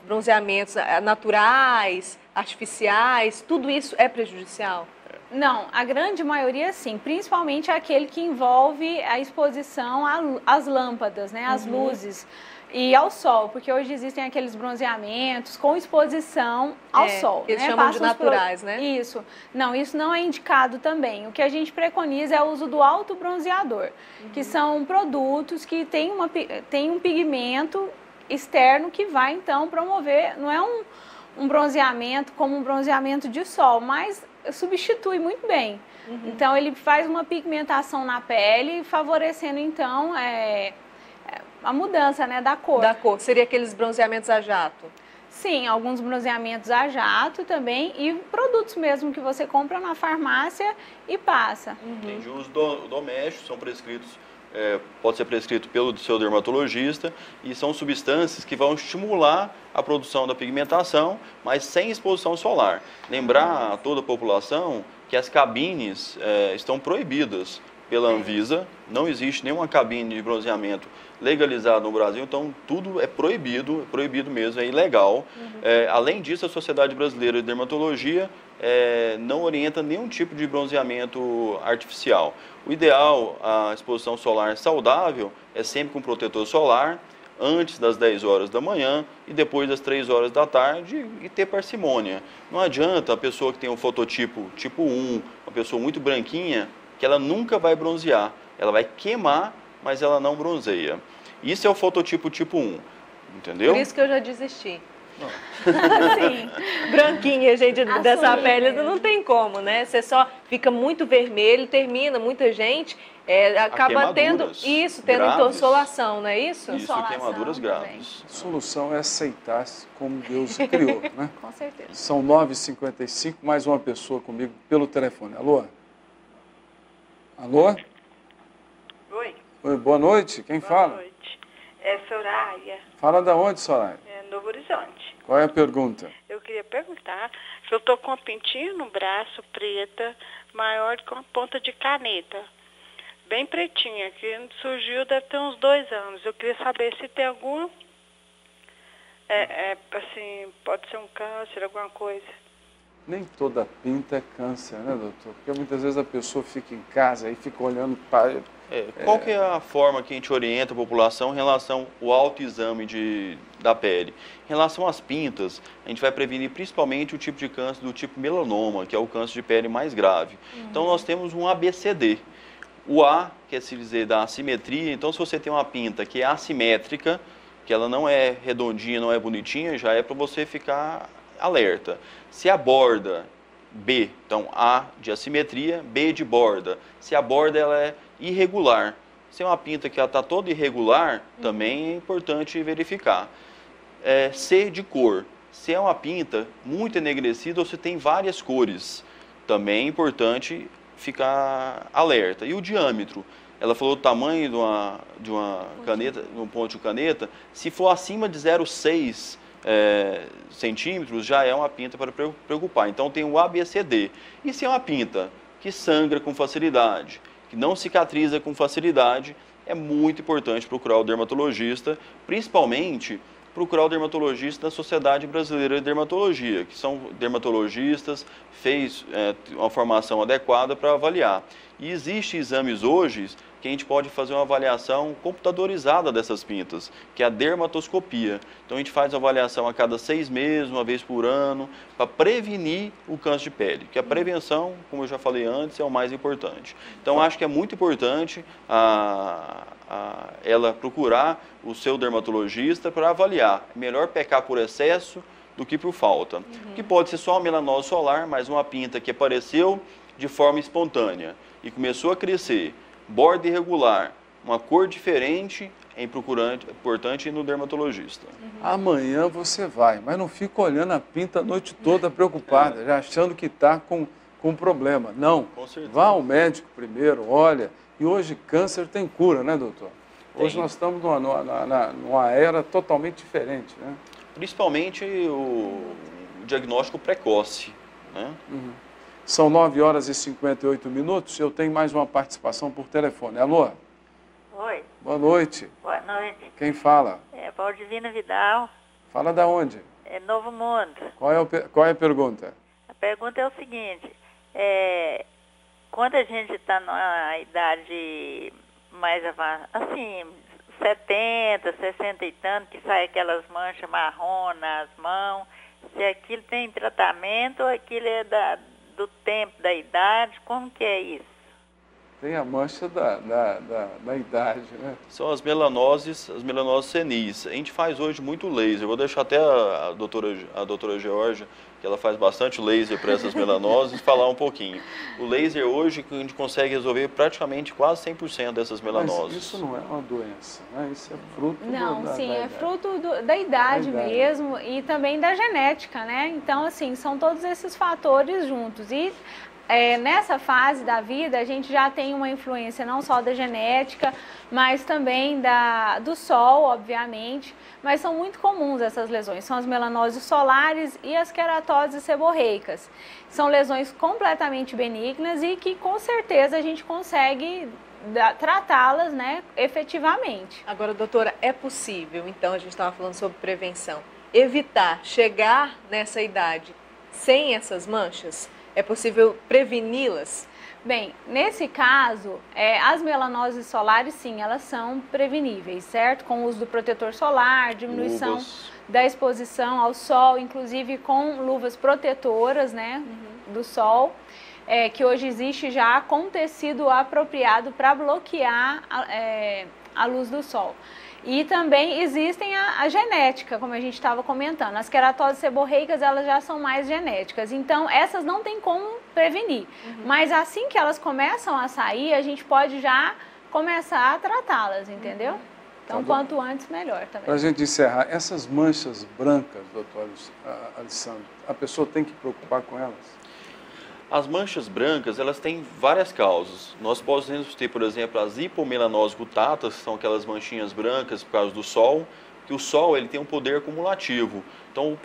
bronzeamentos naturais, artificiais. Tudo isso é prejudicial? Não, a grande maioria sim, principalmente aquele que envolve a exposição às lâmpadas, né, às luzes e ao sol, porque hoje existem aqueles bronzeamentos com exposição ao sol. Que eles chamam de naturais, né? Isso. Não, isso não é indicado também. O que a gente preconiza é o uso do autobronzeador, que são produtos que têm um pigmento externo que vai, então, promover, não é um bronzeamento como um bronzeamento de sol, mas substitui muito bem. Então, ele faz uma pigmentação na pele, favorecendo, então, a mudança, né, da cor. Da cor. Seria aqueles bronzeamentos a jato? Sim, alguns bronzeamentos a jato também e produtos mesmo que você compra na farmácia e passa. Tem de uso doméstico, são prescritos, pode ser prescrito pelo seu dermatologista e são substâncias que vão estimular a produção da pigmentação, mas sem exposição solar. Lembrar a toda a população que as cabines estão proibidas pela Anvisa, não existe nenhuma cabine de bronzeamento legalizada no Brasil, então tudo é proibido mesmo, é ilegal. Além disso, a Sociedade Brasileira de Dermatologia não orienta nenhum tipo de bronzeamento artificial. O ideal, a exposição solar saudável, é sempre com protetor solar, antes das 10 horas da manhã e depois das 3 horas da tarde e ter parcimônia. Não adianta a pessoa que tem um fototipo tipo 1, uma pessoa muito branquinha, que ela nunca vai bronzear. Ela vai queimar, mas ela não bronzeia. Isso é o fototipo tipo 1, entendeu? Por isso que eu já desisti. Sim, branquinha, gente, dessa pele não tem como, né? Você só fica muito vermelho, termina, muita gente acaba tendo insolação, não é isso? Isso, queimaduras graves. A solução é aceitar-se como Deus criou, né? Com certeza. São 9h55, mais uma pessoa comigo pelo telefone. Alô? Alô? Oi. Oi, boa noite, quem fala? Boa noite. É Soraya. Fala da onde, Soraya? Novo Horizonte. Qual é a pergunta? Eu queria perguntar que eu tô com uma pintinha no braço preta, maior que uma ponta de caneta. Bem pretinha, que surgiu deve ter uns 2 anos. Eu queria saber se tem algum, assim, pode ser um câncer, alguma coisa. Nem toda pinta é câncer, né, doutor? Porque muitas vezes a pessoa fica em casa e fica olhando para... Qual que é a forma que a gente orienta a população em relação ao autoexame da pele? Em relação às pintas, a gente vai prevenir principalmente o tipo de câncer do tipo melanoma, que é o câncer de pele mais grave. Então, nós temos um ABCD. O A quer se dizer da assimetria, então se você tem uma pinta que é assimétrica, que ela não é redondinha, não é bonitinha, já é para você ficar alerta. Se a borda B, então A de assimetria, B de borda. Se a borda ela é irregular, se é uma pinta que ela está toda irregular, também é importante verificar. C de cor, se é uma pinta muito enegrecida ou se tem várias cores, também é importante ficar alerta. E o diâmetro, ela falou o tamanho de uma caneta, de um ponto de caneta, se for acima de 0,6 centímetros, já é uma pinta para preocupar. Então tem o ABCD. E se é uma pinta que sangra com facilidade, que não cicatriza com facilidade, é muito importante procurar o dermatologista, principalmente procurar o dermatologista da Sociedade Brasileira de Dermatologia, que são dermatologistas, fez uma formação adequada para avaliar. E existem exames hoje que a gente pode fazer uma avaliação computadorizada dessas pintas, que é a dermatoscopia. Então a gente faz uma avaliação a cada 6 meses, uma vez por ano, para prevenir o câncer de pele, que a prevenção, como eu já falei antes, é o mais importante. Então acho que é muito importante ela procurar o seu dermatologista para avaliar. É melhor pecar por excesso do que por falta. Que pode ser só uma melanose solar, mas uma pinta que apareceu de forma espontânea e começou a crescer, borda irregular, uma cor diferente, é importante ir no dermatologista. Amanhã você vai, mas não fica olhando a pinta a noite toda preocupada, já achando que está com com problema. Não, vá ao médico primeiro, olha. E hoje câncer tem cura, né, doutor? Hoje nós estamos numa era totalmente diferente, né? Principalmente o diagnóstico precoce, né? Uhum. São 9h58. Eu tenho mais uma participação por telefone. Alô? Oi. Boa noite. Boa noite. Quem fala? É Valdivina Vidal. Fala da onde? É Novo Mundo. Qual é a pergunta? A pergunta é o seguinte, quando a gente está numa idade mais avançada, assim, 70, 60 e tanto, que sai aquelas manchas marrom nas mãos, se aquilo tem tratamento ou aquilo é do tempo, da idade, como que é isso? Tem a mancha da idade, né? São as melanoses senis. A gente faz hoje muito laser. Eu vou deixar até a doutora Georgia, que ela faz bastante laser para essas melanoses, falar um pouquinho. O laser hoje a gente consegue resolver praticamente quase 100% dessas melanoses. Mas isso não é uma doença, né? Isso é fruto é fruto da idade mesmo e também da genética, né? Então, assim, são todos esses fatores juntos. E nessa fase da vida, a gente já tem uma influência não só da genética, mas também do sol, obviamente. Mas são muito comuns essas lesões. São as melanoses solares e as queratoses seborreicas. São lesões completamente benignas e que, com certeza, a gente consegue tratá-las, né, efetivamente. Agora, doutora, é possível, então, a gente estava falando sobre prevenção, evitar chegar nessa idade sem essas manchas? É possível preveni-las? Bem, nesse caso, as melanoses solares, sim, elas são preveníveis, certo? Com o uso do protetor solar, diminuição da exposição ao sol, inclusive com luvas protetoras, né, do sol, que hoje existe já com tecido apropriado para bloquear a luz do sol. E também existem a genética, como a gente estava comentando. As queratoses seborreicas, elas já são mais genéticas. Então, essas não tem como prevenir. Mas assim que elas começam a sair, a gente pode já começar a tratá-las, entendeu? Então, quanto antes, melhor também. Para a gente encerrar, essas manchas brancas, doutor Alessandro, a pessoa tem que preocupar com elas? As manchas brancas, elas têm várias causas. Nós podemos ter, por exemplo, as hipomelanoses cutatas, que são aquelas manchinhas brancas por causa do sol, que o sol ele tem um poder acumulativo. Então,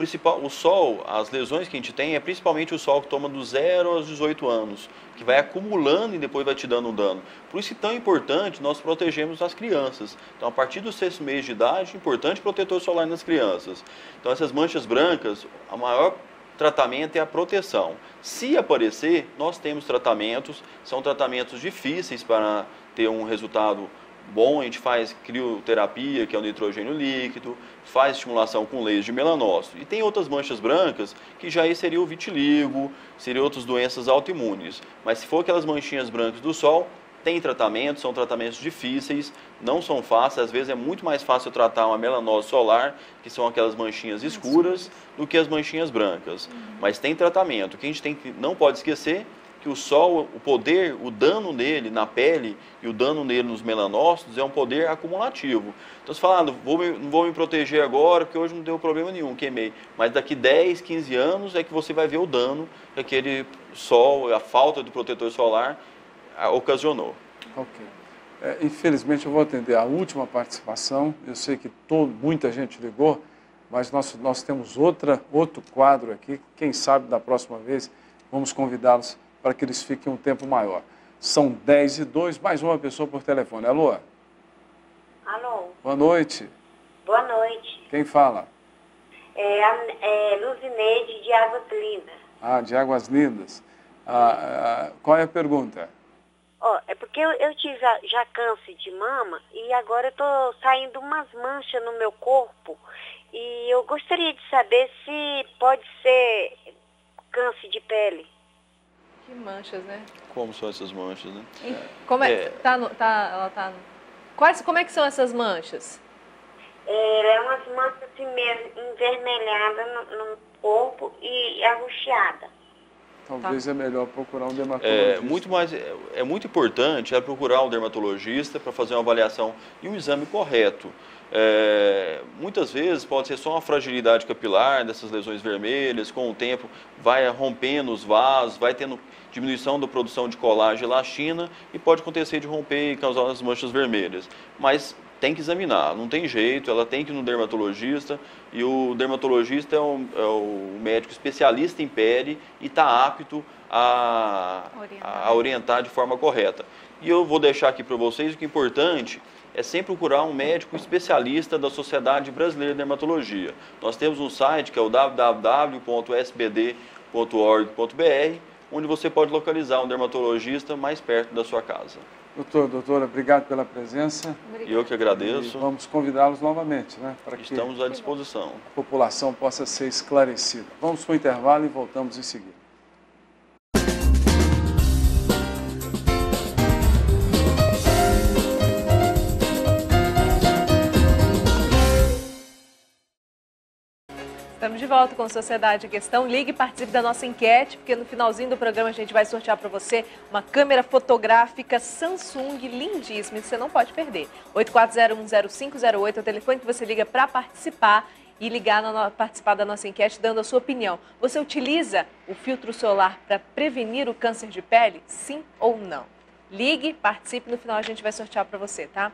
o sol, as lesões que a gente tem, é principalmente o sol que toma do 0 aos 18 anos, que vai acumulando e depois vai te dando um dano. Por isso é tão importante nós protegermos as crianças. Então, a partir dos 6 meses de idade, é importante protetor solar nas crianças. Então, essas manchas brancas, a maior tratamento é a proteção. Se aparecer, nós temos tratamentos, são tratamentos difíceis para ter um resultado bom. A gente faz crioterapia, que é o nitrogênio líquido, faz estimulação com laser de melanócito. E tem outras manchas brancas, que já aí seria o vitiligo, seriam outras doenças autoimunes. Mas se for aquelas manchinhas brancas do sol, tem tratamento, são tratamentos difíceis, não são fáceis, às vezes é muito mais fácil tratar uma melanose solar, que são aquelas manchinhas escuras, do que as manchinhas brancas. Mas tem tratamento. O que a gente não pode esquecer que o sol, o poder, o dano nele na pele e o dano nele nos melanócitos é um poder acumulativo. Então você fala, não vou me proteger agora, porque hoje não deu problema nenhum, queimei. Mas daqui 10, 15 anos é que você vai ver o dano que aquele sol, a falta do protetor solar ocasionou. Ok. Infelizmente eu vou atender a última participação. Eu sei que muita gente ligou, mas nós temos outro quadro aqui. Quem sabe da próxima vez vamos convidá-los para que eles fiquem um tempo maior. São 10h02, mais uma pessoa por telefone. Alô? Alô? Boa noite. Boa noite. Quem fala? Luzineide de Águas Lindas. Ah, de Águas Lindas. Qual é a pergunta? É porque eu tive já câncer de mama e agora eu tô saindo umas manchas no meu corpo e eu gostaria de saber se pode ser câncer de pele. Que manchas, né? Como são essas manchas, né? Como como é que são essas manchas? É umas manchas assim mesmo, envermelhadas no corpo e arroxeada. Talvez é melhor procurar um dermatologista. É muito importante procurar um dermatologista para fazer uma avaliação e um exame correto. Muitas vezes pode ser só uma fragilidade capilar dessas lesões vermelhas, com o tempo vai rompendo os vasos, vai tendo diminuição da produção de colágeno e elastina e pode acontecer de romper e causar as manchas vermelhas. Mas tem que examinar, não tem jeito, ela tem que ir no dermatologista e o dermatologista é o médico especialista em pele e está apto a orientar de forma correta. E eu vou deixar aqui para vocês o que é importante é sempre procurar um médico especialista da Sociedade Brasileira de Dermatologia. Nós temos um site que é o www.sbd.org.br, onde você pode localizar um dermatologista mais perto da sua casa. Doutora, obrigado pela presença. E eu que agradeço. E vamos convidá-los novamente, né? Para que estamos à disposição. A população possa ser esclarecida. Vamos para o intervalo e voltamos em seguida. Estamos de volta com Sociedade em Questão. Ligue e participe da nossa enquete, porque no finalzinho do programa a gente vai sortear para você uma câmera fotográfica Samsung lindíssima, que você não pode perder. 84010508 é o telefone que você liga para participar e participar da nossa enquete dando a sua opinião. Você utiliza o filtro solar para prevenir o câncer de pele? Sim ou não? Ligue, participe, no final a gente vai sortear para você, tá?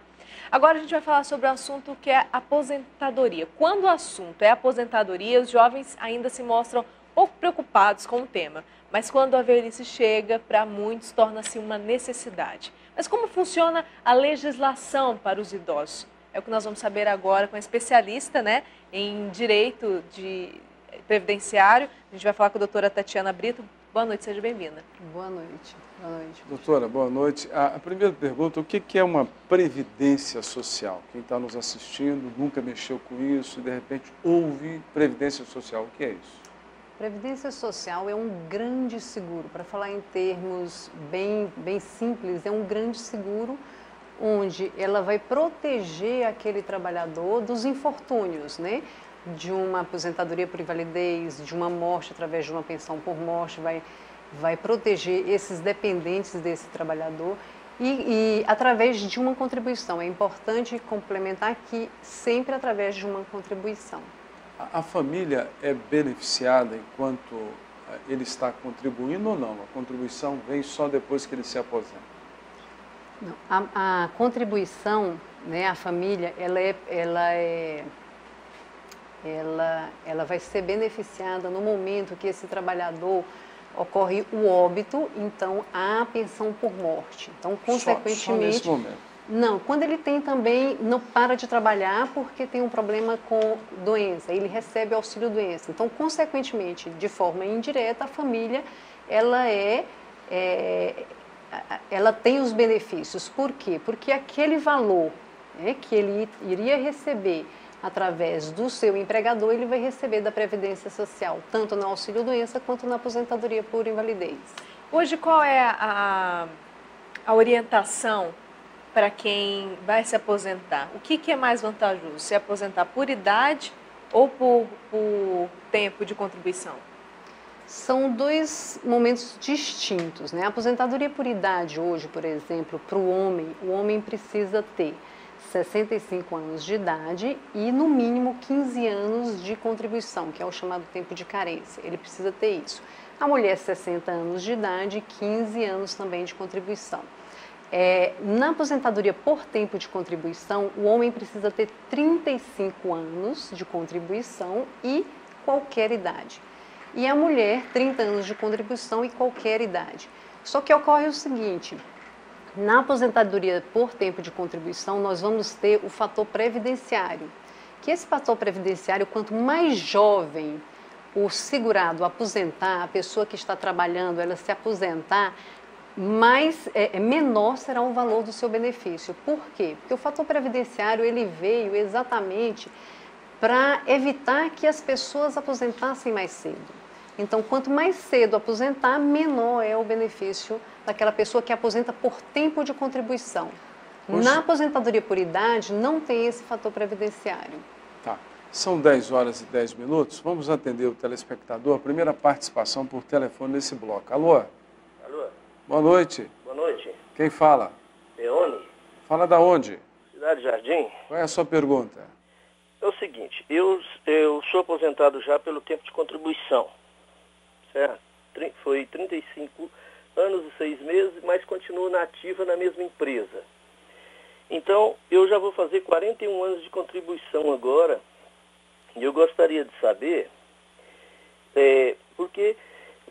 Agora a gente vai falar sobre o assunto que é aposentadoria. Quando o assunto é aposentadoria, os jovens ainda se mostram pouco preocupados com o tema. Mas quando a velhice chega, para muitos torna-se uma necessidade. Mas como funciona a legislação para os idosos? É o que nós vamos saber agora com a especialista, né, em direito previdenciário. A gente vai falar com a doutora Tatiana Brito. Boa noite, seja bem-vinda. Boa noite. Boa noite. Doutora, boa noite. A primeira pergunta, o que é uma previdência social? Quem está nos assistindo nunca mexeu com isso e de repente ouve previdência social. O que é isso? Previdência social é um grande seguro. Para falar em termos bem simples, é um grande seguro onde ela vai proteger aquele trabalhador dos infortúnios, né? De uma aposentadoria por invalidez, de uma morte através de uma pensão por morte, vai proteger esses dependentes desse trabalhador e através de uma contribuição. É importante complementar que sempre através de uma contribuição. A família é beneficiada enquanto ele está contribuindo ou não? A contribuição vem só depois que ele se aposenta? Não, a contribuição, né, a família, ela vai ser beneficiada no momento que esse trabalhador ocorre o óbito, então há a pensão por morte. Então, consequentemente... Só nesse momento? Não, quando ele tem também, não para de trabalhar porque tem um problema com doença, ele recebe auxílio doença. Então, consequentemente, de forma indireta, a família, ela tem os benefícios. Por quê? Porque aquele valor, né, que ele iria receber através do seu empregador, ele vai receber da Previdência Social, tanto no auxílio-doença quanto na aposentadoria por invalidez. Hoje, qual é a orientação para quem vai se aposentar? O que é mais vantajoso, se aposentar por idade ou por tempo de contribuição? São dois momentos distintos, né? A aposentadoria por idade hoje, por exemplo, para o homem precisa ter 65 anos de idade e, no mínimo, 15 anos de contribuição, que é o chamado tempo de carência. Ele precisa ter isso. A mulher, 60 anos de idade, 15 anos também de contribuição. Na aposentadoria por tempo de contribuição, o homem precisa ter 35 anos de contribuição e qualquer idade. E a mulher, 30 anos de contribuição e qualquer idade. Só que ocorre o seguinte... Na aposentadoria por tempo de contribuição, nós vamos ter o fator previdenciário. Que esse fator previdenciário, quanto mais jovem o segurado aposentar, a pessoa que está trabalhando, ela se aposentar, menor será o valor do seu benefício. Por quê? Porque o fator previdenciário ele veio exatamente para evitar que as pessoas aposentassem mais cedo. Então, quanto mais cedo aposentar, menor é o benefício daquela pessoa que aposenta por tempo de contribuição. Na aposentadoria por idade, não tem esse fator previdenciário. Tá. São 10 horas e 10 minutos. Vamos atender o telespectador. A primeira participação por telefone nesse bloco. Alô? Alô? Boa noite. Boa noite. Quem fala? Leone. Fala da onde? Cidade Jardim. Qual é a sua pergunta? É o seguinte, eu sou aposentado já pelo tempo de contribuição, certo? Foi 35 anos e 6 meses, mas continuo na ativa na mesma empresa. Então, eu já vou fazer 41 anos de contribuição agora, e eu gostaria de saber, porque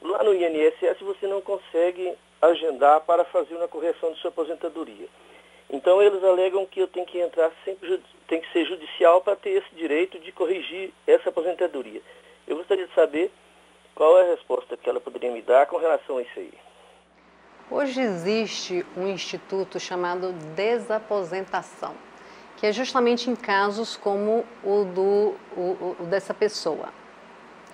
lá no INSS você não consegue agendar para fazer uma correção de sua aposentadoria. Então, eles alegam que eu tenho que entrar sempre, tem que ser judicial para ter esse direito de corrigir essa aposentadoria. Eu gostaria de saber qual é a resposta que ela poderia me dar com relação a isso aí. Hoje existe um instituto chamado desaposentação, que é justamente em casos como o dessa pessoa,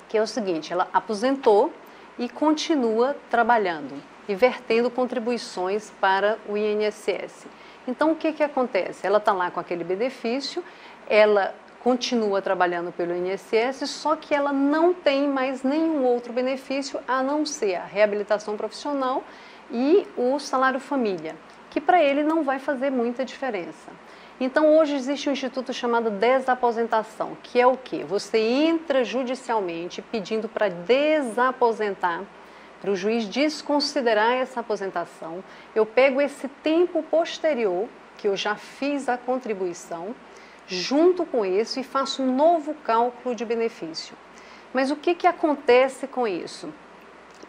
que é o seguinte, ela aposentou e continua trabalhando e vertendo contribuições para o INSS. Então, o que acontece? Ela está lá com aquele benefício, ela continua trabalhando pelo INSS, só que ela não tem mais nenhum outro benefício a não ser a reabilitação profissional e o salário família, que para ele não vai fazer muita diferença. Então, hoje existe um instituto chamado desaposentação, que é o quê? Você entra judicialmente pedindo para desaposentar, para o juiz desconsiderar essa aposentação. Eu pego esse tempo posterior, que eu já fiz a contribuição, junto com isso e faço um novo cálculo de benefício. Mas o que acontece com isso?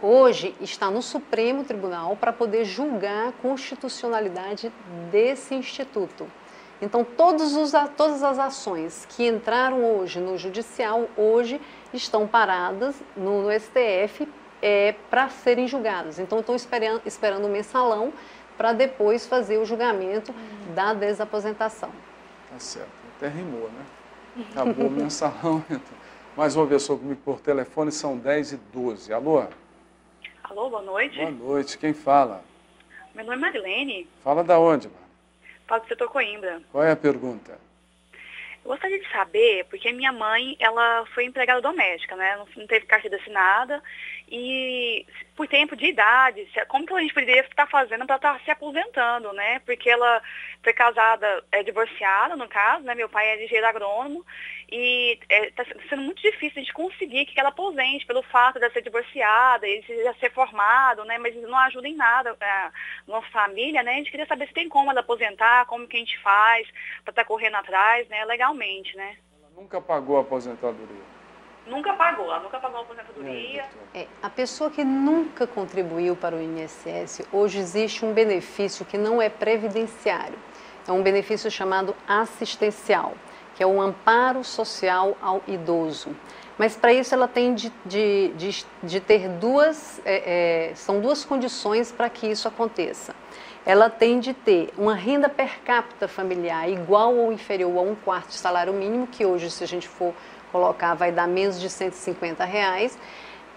Hoje está no Supremo Tribunal para poder julgar a constitucionalidade desse instituto. Então, todas as ações que entraram hoje no Judicial, hoje estão paradas no STF para serem julgadas. Então, estou esperando o mensalão para depois fazer o julgamento da desaposentação. Tá certo. Até rimou, né? Acabou o mensalão. Mais uma pessoa comigo por telefone, são 10h12. Alô? Alô, boa noite. Boa noite. Quem fala? Meu nome é Marilene. Fala da onde, mano? Falo do setor Coimbra. Qual é a pergunta? Eu gostaria de saber, porque minha mãe, ela foi empregada doméstica, né? Não teve carteira assinada e por tempo de idade, como que a gente poderia estar fazendo para estar se aposentando, né? Porque ela foi casada, divorciada no caso, né? Meu pai é engenheiro agrônomo e está sendo muito difícil a gente conseguir que ela aposente pelo fato de ser divorciada e de já ser formado, né? Mas não ajuda em nada a nossa família, né? A gente queria saber se tem como ela aposentar, como que a gente faz para estar correndo atrás, né? Legalmente, né? Ela nunca pagou a aposentadoria? Nunca pagou, ela nunca pagou a aposentadoria. A pessoa que nunca contribuiu para o INSS, hoje existe um benefício que não é previdenciário. É um benefício chamado assistencial, que é o amparo social ao idoso. Mas para isso ela tem de ter são duas condições para que isso aconteça. Ela tem de ter uma renda per capita familiar igual ou inferior a 1/4 de salário mínimo, que hoje, se a gente for colocar, vai dar menos de R$150,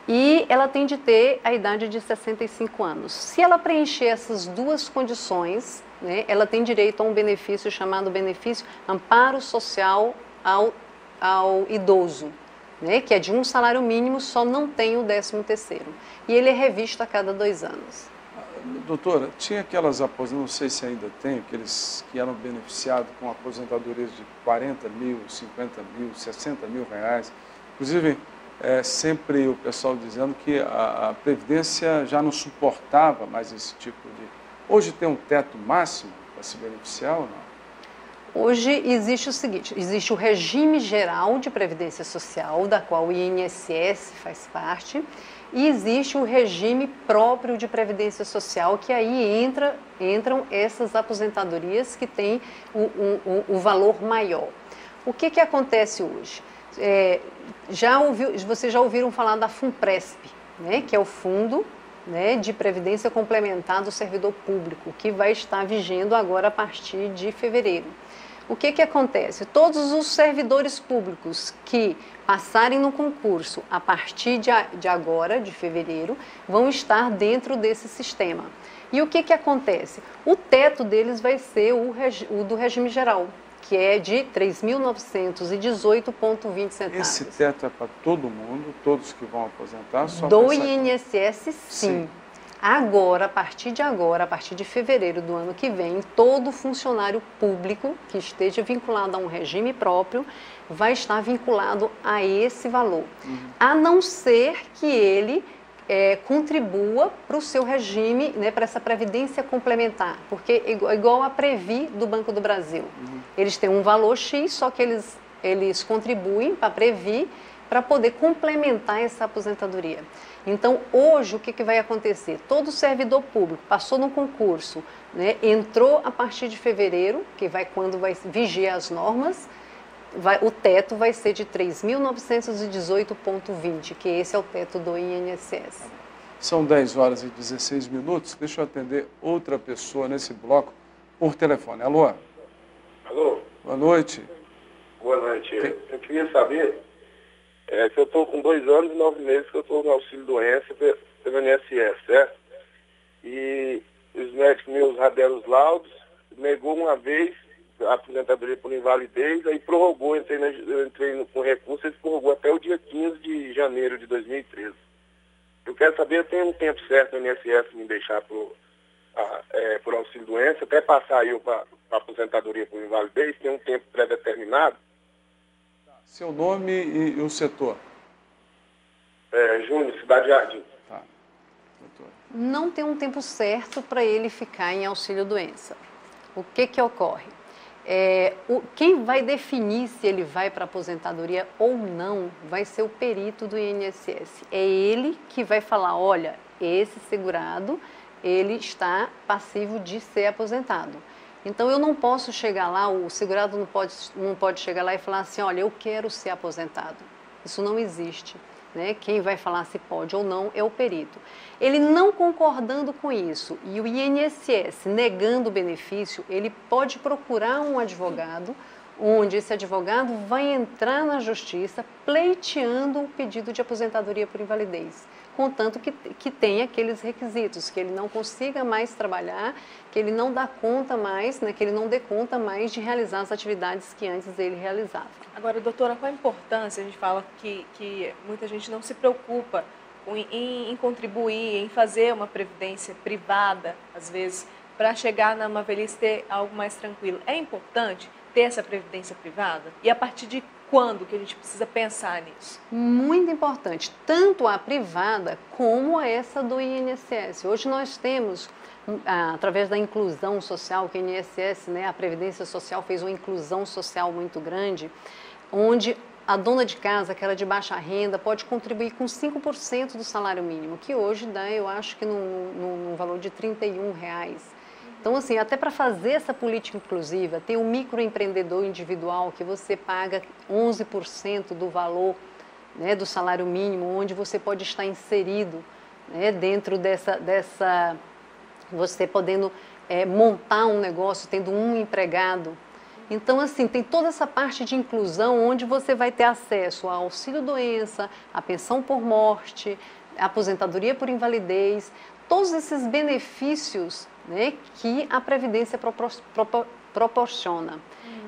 e ela tem de ter a idade de 65 anos. Se ela preencher essas duas condições, né, ela tem direito a um benefício chamado benefício amparo social ao idoso, né, que é de um salário mínimo, só não tem o 13º. E ele é revisto a cada 2 anos. Doutora, tinha aquelas aposentadoras, não sei se ainda tem, aqueles que eram beneficiados com aposentadorias de 40 mil, 50 mil, 60 mil reais. Inclusive, sempre o pessoal dizendo que a Previdência já não suportava mais esse tipo de... Hoje tem um teto máximo para se beneficiar ou não? Hoje existe o seguinte, existe o regime geral de Previdência Social, da qual o INSS faz parte, e existe o regime próprio de Previdência Social, que aí entram essas aposentadorias que têm o valor maior. O que acontece hoje? Vocês já ouviram falar da FUNPRESP, né, que é o Fundo, né, de Previdência Complementar do Servidor Público, que vai estar vigendo agora a partir de fevereiro. O que acontece? Todos os servidores públicos que passarem no concurso a partir de agora, de fevereiro, vão estar dentro desse sistema. E o que acontece? O teto deles vai ser o do regime geral. que é de R$ 3.918,20 centavos. Esse teto é para todo mundo, todos que vão aposentar? Só do INSS, sim. Agora, a partir de fevereiro do ano que vem, todo funcionário público que esteja vinculado a um regime próprio vai estar vinculado a esse valor. A não ser que ele contribua para o seu regime, né, para essa previdência complementar, porque igual a Previ do Banco do Brasil. Eles têm um valor X, só que eles contribuem para a Previ para poder complementar essa aposentadoria. Então, hoje, o que vai acontecer? Todo servidor público passou no concurso, né, entrou a partir de fevereiro, que vai quando vai vigiar as normas, o teto vai ser de R$ 3.918,20, que esse é o teto do INSS. São 10 horas e 16 minutos. Deixa eu atender outra pessoa nesse bloco por telefone. Alô? Alô? Boa noite. Boa noite. Eu queria saber se eu estou com 2 anos e 9 meses que eu estou no auxílio-doença pelo INSS, certo? E os médicos meus já deram os laudos, negou uma vez a aposentadoria por invalidez, aí prorrogou, eu entrei com recurso, ele prorrogou até o dia 15 de janeiro de 2013. Eu quero saber, eu tenho um tempo certo no INSS me deixar por auxílio-doença, até passar eu para aposentadoria por invalidez, tem um tempo pré-determinado? Seu nome e o setor? Júnior, Cidade Jardim. Tá. Não tem um tempo certo para ele ficar em auxílio-doença. O que ocorre? Quem vai definir se ele vai para aposentadoria ou não vai ser o perito do INSS. É ele que vai falar, olha, esse segurado, ele está passivo de ser aposentado. Então, eu não posso chegar lá, o segurado não pode chegar lá e falar assim, olha, eu quero ser aposentado. Isso não existe. Né? Quem vai falar se pode ou não é o perito. Ele não concordando com isso e o INSS negando o benefício, ele pode procurar um advogado, onde esse advogado vai entrar na justiça pleiteando o pedido de aposentadoria por invalidez, contanto que tenha aqueles requisitos, que ele não consiga mais trabalhar, que ele não dá conta mais, né, que ele não dê conta mais de realizar as atividades que antes ele realizava. Agora, doutora, qual a importância? A gente fala que muita gente não se preocupa em contribuir, em fazer uma previdência privada, às vezes, para chegar numa velhice ter algo mais tranquilo. É importante ter essa previdência privada? E a partir de quando que a gente precisa pensar nisso? Muito importante, tanto a privada como essa do INSS. Hoje nós temos, através da inclusão social, que o INSS, né, a Previdência Social fez uma inclusão social muito grande, onde a dona de casa, aquela de baixa renda, pode contribuir com 5% do salário mínimo, que hoje dá, eu acho que num valor de R$ 31. Então, assim, até para fazer essa política inclusiva, tem o microempreendedor individual que você paga 11% do valor, né, do salário mínimo, onde você pode estar inserido, né, dentro dessa você podendo montar um negócio, tendo um empregado. Então, assim, tem toda essa parte de inclusão onde você vai ter acesso ao auxílio-doença, à pensão por morte, à aposentadoria por invalidez, todos esses benefícios, né, que a Previdência proporciona.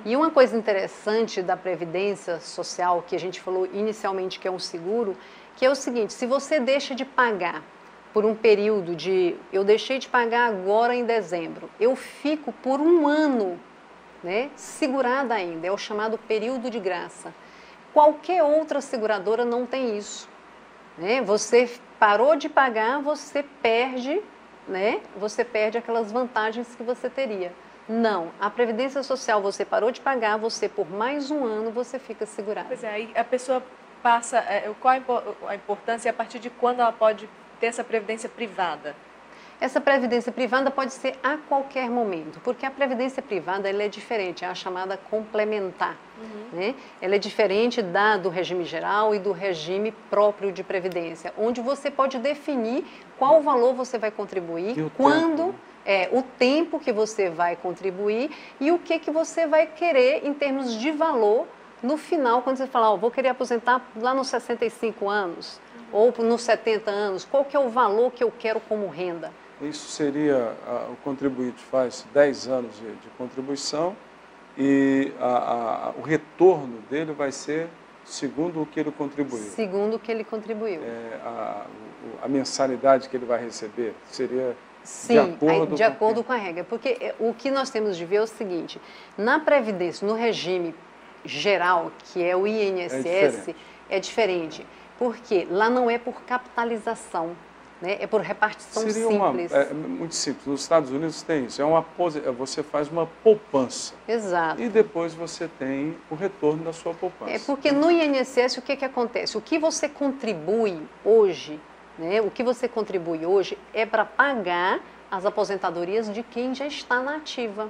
E uma coisa interessante da Previdência Social, que a gente falou inicialmente que é um seguro, que é o seguinte, se você deixa de pagar por um período eu deixei de pagar agora em dezembro, eu fico por um ano, né, segurada ainda, é o chamado período de graça. Qualquer outra seguradora não tem isso. Né? Você parou de pagar, você perde, né? Você perde aquelas vantagens que você teria. Não, a Previdência Social, você parou de pagar, você por mais um ano, você fica segurado. Pois é, aí a pessoa passa, qual a importância e a partir de quando ela pode ter essa previdência privada? Essa previdência privada pode ser a qualquer momento, porque a previdência privada ela é diferente, é a chamada complementar. Né? Ela é diferente do regime geral e do regime próprio de previdência, onde você pode definir qual valor você vai contribuir, quando, o tempo que você vai contribuir e o que você vai querer em termos de valor no final, quando você fala, vou querer aposentar lá nos 65 anos ou nos 70 anos, qual que é o valor que eu quero como renda? Isso seria, o contribuinte faz 10 anos de contribuição e o retorno dele vai ser segundo o que ele contribuiu. Segundo o que ele contribuiu. A mensalidade que ele vai receber seria sim, de acordo com a regra. Porque o que nós temos de ver é o seguinte, na Previdência, no regime geral, que é o INSS, é diferente. Porque lá não é por capitalização, né? É por repartição simples. Muito simples. Nos Estados Unidos tem isso. Você faz uma poupança. Exato. E depois você tem o retorno da sua poupança. É porque no INSS o que acontece? O que você contribui hoje, né? O que você contribui hoje é para pagar as aposentadorias de quem já está na ativa.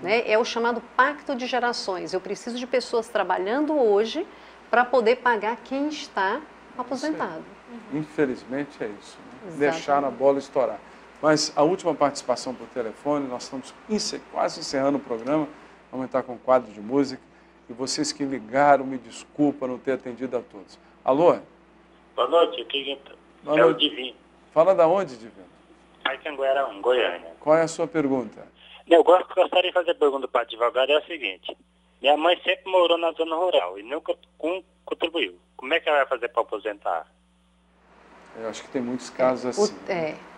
Né? É o chamado pacto de gerações. Eu preciso de pessoas trabalhando hoje para poder pagar quem está aposentado. Infelizmente é isso. Né? Deixar a bola estourar. Mas a última participação por telefone, nós estamos quase encerrando o programa, vamos entrar com um quadro de música. E vocês que ligaram, me desculpa não ter atendido a todos. Alô? Boa noite, aqui Boa é noite. o Divino. Fala da onde, Divino? Aqui em Goiânia. Qual é a sua pergunta? Eu gostaria de fazer a pergunta para o advogado, é a seguinte. Minha mãe sempre morou na zona rural e nunca contribuiu. Como é que ela vai fazer para aposentar? Eu acho que tem muitos casos assim.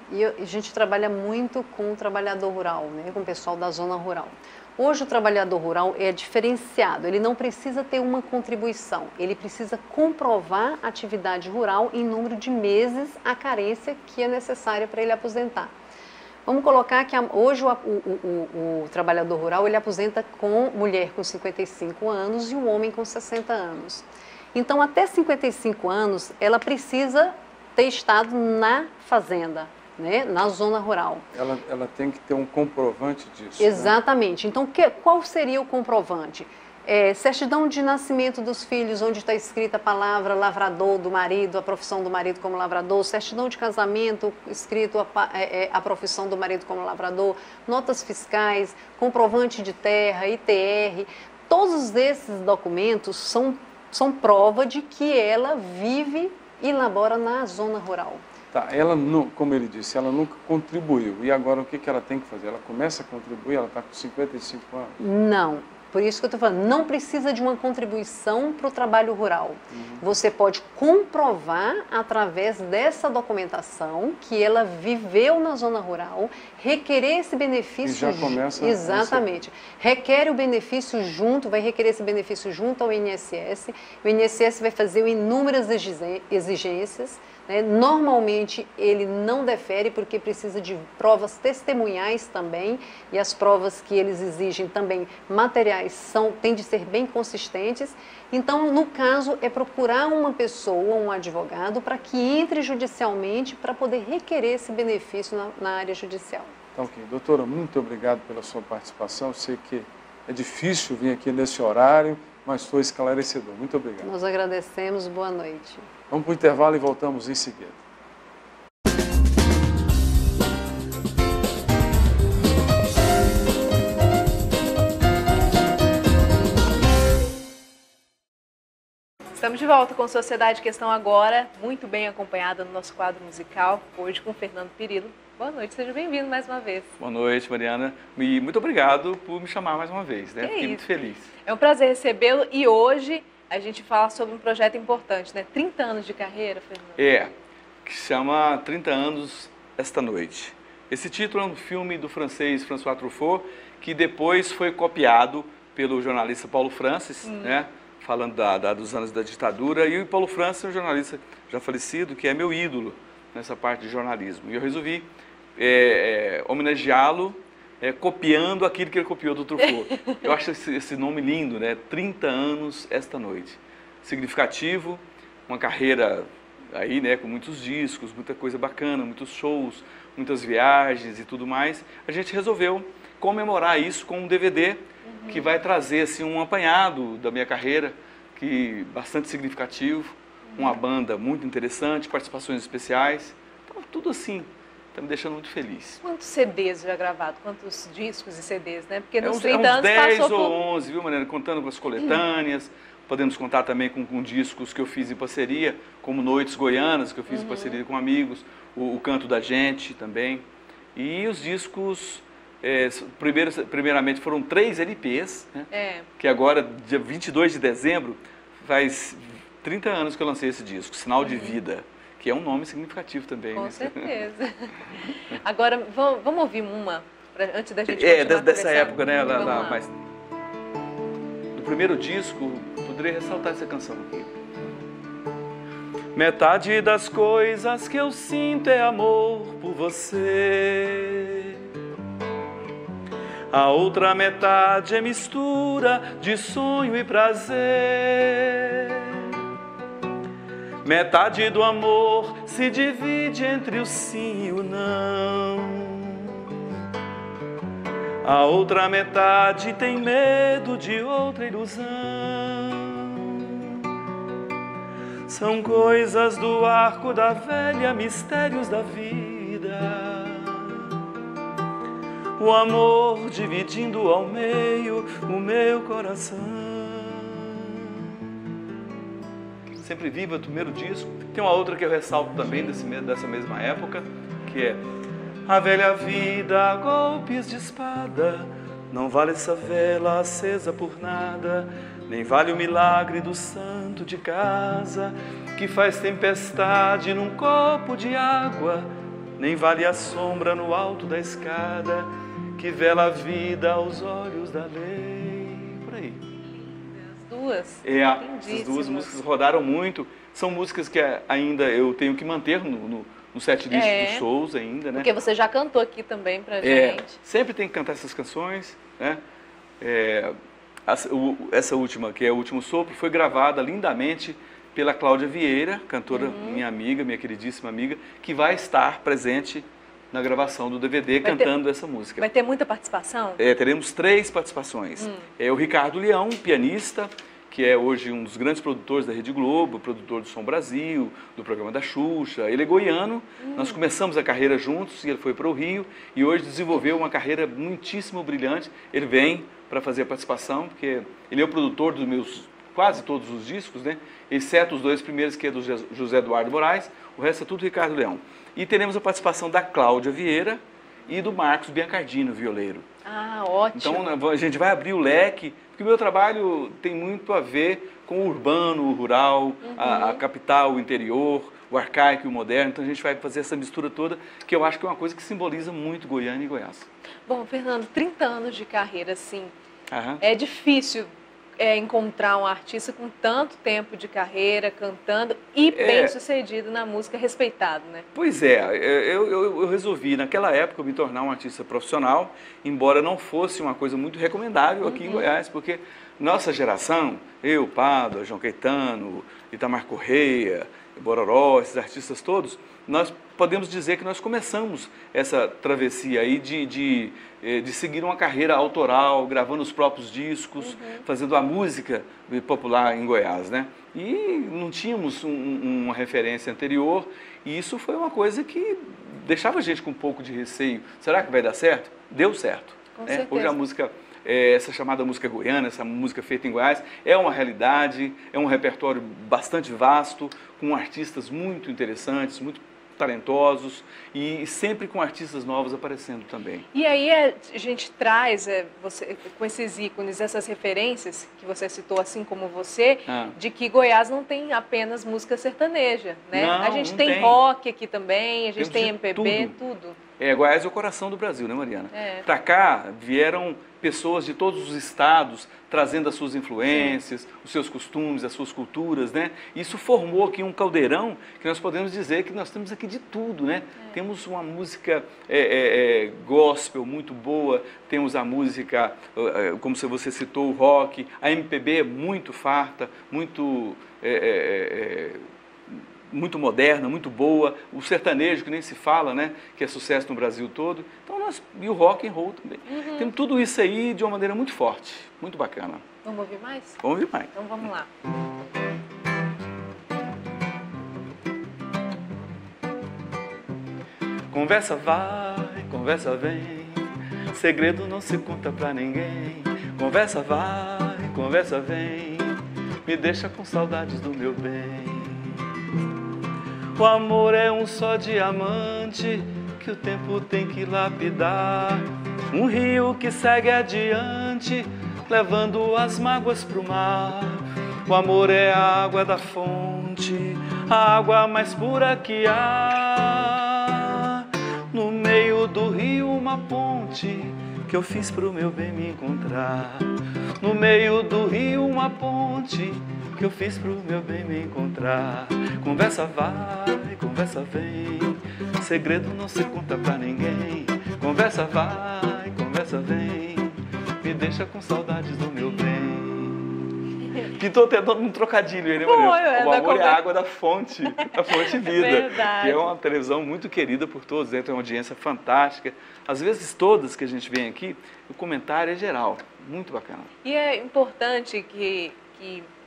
E a gente trabalha muito com o trabalhador rural, né, com o pessoal da zona rural. Hoje o trabalhador rural é diferenciado, ele não precisa ter uma contribuição, ele precisa comprovar a atividade rural em número de meses a carência que é necessária para ele aposentar. Vamos colocar que hoje o trabalhador rural ele aposenta com mulher com 55 anos e o homem com 60 anos. Então, até 55 anos, ela precisa ter estado na fazenda, né, na zona rural. Ela tem que ter um comprovante disso. Exatamente. Né? Então, qual seria o comprovante? Certidão de nascimento dos filhos, onde está escrita a palavra lavrador do marido, a profissão do marido como lavrador, certidão de casamento, escrito a profissão do marido como lavrador, notas fiscais, comprovante de terra, ITR, todos esses documentos são prova de que ela vive e labora na zona rural. Tá, ela, como ele disse, ela nunca contribuiu. E agora o que ela tem que fazer? Ela começa a contribuir, ela está com 55 anos? Não. Por isso que eu estou falando, não precisa de uma contribuição para o trabalho rural. Você pode comprovar através dessa documentação que ela viveu na zona rural, requerer esse benefício. E já começa exatamente. Requer o benefício junto, vai requerer esse benefício junto ao INSS. O INSS vai fazer inúmeras exigências. Né? Normalmente ele não defere porque precisa de provas testemunhais também, e as provas que eles exigem também materiais têm de ser bem consistentes. Então, no caso, é procurar uma pessoa, um advogado, para que entre judicialmente para poder requerer esse benefício na área judicial. Então, ok. Doutora, muito obrigado pela sua participação. Eu sei que é difícil vir aqui nesse horário, mas foi esclarecedor. Muito obrigado. Nós agradecemos. Boa noite. Vamos para o intervalo e voltamos em seguida. Estamos de volta com Sociedade Questão Agora, muito bem acompanhada no nosso quadro musical, hoje com Fernando Pirillo. Boa noite, seja bem-vindo mais uma vez. Boa noite, Mariana. E muito obrigado por me chamar mais uma vez, né? Fiquei muito feliz. É um prazer recebê-lo e hoje a gente fala sobre um projeto importante, né? 30 anos de carreira, Fernando. Que se chama 30 anos esta noite. Esse título é um filme do francês François Truffaut, que depois foi copiado pelo jornalista Paulo Francis, né? Falando dos anos da ditadura. E o Paulo Francis é um jornalista já falecido, que é meu ídolo nessa parte de jornalismo. E eu resolvi homenageá-lo copiando aquilo que ele copiou do Truffaut. Eu acho esse nome lindo, né? 30 anos esta noite. Significativo, uma carreira aí, né, com muitos discos, muita coisa bacana, muitos shows, muitas viagens e tudo mais. A gente resolveu comemorar isso com um DVD que vai trazer assim, um apanhado da minha carreira, bastante significativo, uma banda muito interessante, participações especiais. Então, tudo assim. Está me deixando muito feliz. Quantos CDs já gravados? Quantos discos e CDs, né? Porque nos 30 anos 10 passou ou 11, viu, Mariana? Contando com as coletâneas. Podemos contar também com discos que eu fiz em parceria, como Noites Goianas, que eu fiz em parceria com amigos. O Canto da Gente também. E os discos primeiramente foram 3 LPs, né? Que agora, dia 22 de dezembro, faz 30 anos que eu lancei esse disco, Sinal de Vida, que é um nome significativo também. Com né? certeza. Agora, vamos ouvir uma, antes da gente continuar dessa época, né? Mas, do primeiro disco, poderia ressaltar essa canção aqui. Metade das coisas que eu sinto é amor por você. A outra metade é mistura de sonho e prazer. Metade do amor se divide entre o sim e o não. A outra metade tem medo de outra ilusão. São coisas do arco da velha, mistérios da vida. O amor dividindo ao meio o meu coração. Sempre Viva, primeiro disco. Tem uma outra que eu ressalto também dessa mesma época, que é a velha vida a golpes de espada. Não vale essa vela acesa por nada, nem vale o milagre do santo de casa, que faz tempestade num copo de água, nem vale a sombra no alto da escada, que vela a vida aos olhos da lei. Por aí. As duas? Essas duas músicas rodaram muito. São músicas que ainda eu tenho que manter no setlist dos shows ainda, né? Porque você já cantou aqui também pra gente. Sempre tem que cantar essas canções, né? Essa última, que é O Último Sopro, foi gravada lindamente pela Cláudia Vieira, cantora, minha amiga, minha queridíssima amiga, que vai estar presente na gravação do DVD cantando essa música. Vai ter muita participação? Teremos 3 participações. O Ricardo Leão, pianista, que é hoje um dos grandes produtores da Rede Globo, produtor do Som Brasil, do programa da Xuxa. Ele é goiano, nós começamos a carreira juntos, e ele foi para o Rio, e hoje desenvolveu uma carreira muitíssimo brilhante. Ele vem para fazer a participação, porque ele é o produtor dos meus quase todos os discos, né? Exceto os 2 primeiros, que é do José Eduardo Moraes, o resto é tudo Ricardo Leão. E teremos a participação da Cláudia Vieira e do Marcos Biancardino, violeiro. Ah, ótimo. Então a gente vai abrir o leque, porque o meu trabalho tem muito a ver com o urbano, o rural, a capital, o interior, o arcaico e o moderno. Então a gente vai fazer essa mistura toda, que eu acho que é uma coisa que simboliza muito Goiânia e Goiás. Bom, Fernando, 30 anos de carreira, assim, é difícil encontrar um artista com tanto tempo de carreira, cantando e bem-sucedido na música, respeitado, né? Pois eu resolvi, naquela época, me tornar um artista profissional, embora não fosse uma coisa muito recomendável aqui em Goiás, porque nossa geração, eu, Pádua, João Caetano, Itamar Correia, Bororó, esses artistas todos, nós podemos dizer que nós começamos essa travessia aí de seguir uma carreira autoral, gravando os próprios discos, fazendo a música popular em Goiás, né? E não tínhamos uma referência anterior, e isso foi uma coisa que deixava a gente com um pouco de receio. Será que vai dar certo? Deu certo. Certeza. Hoje a música, essa chamada música goiana, essa música feita em Goiás, é uma realidade, é um repertório bastante vasto, com artistas muito interessantes, muito talentosos, e sempre com artistas novos aparecendo também. E aí a gente traz, você, com esses ícones, essas referências que você citou, assim como você, de que Goiás não tem apenas música sertaneja, né? Não, a gente não tem rock aqui também, a gente tem MPB, tudo. Goiás é o coração do Brasil, né, Mariana? Para cá vieram pessoas de todos os estados trazendo as suas influências, os seus costumes, as suas culturas, né? Isso formou aqui um caldeirão que nós podemos dizer que nós temos aqui de tudo, né? Temos uma música gospel muito boa, temos a música, como você citou, o rock, a MPB é muito farta, muito moderna, muito boa, o sertanejo que nem se fala, né, que é sucesso no Brasil todo, então e o rock and roll também. Temos tudo isso aí de uma maneira muito forte, muito bacana. Vamos ouvir mais? Vamos ouvir mais. Então vamos lá. Conversa vai, conversa vem, segredo não se conta pra ninguém. Conversa vai, conversa vem, me deixa com saudades do meu bem. O amor é um só diamante que o tempo tem que lapidar. um rio que segue adiante, levando as mágoas pro mar. O amor é a água da fonte, a água mais pura que há. No meio do rio uma ponte que eu fiz pro meu bem me encontrar. No meio do rio uma ponte que eu fiz pro meu bem me encontrar. Conversa vai, conversa vem, segredo não se conta pra ninguém. Conversa vai, conversa vem, me deixa com saudades do meu bem. Pintou tentando um trocadilho aí, né, Maria? O amor é a água da fonte Vida. Verdade. Que é uma televisão muito querida por todos, né? Tem uma audiência fantástica. Às vezes todas que a gente vem aqui, o comentário é geral, muito bacana. E é importante que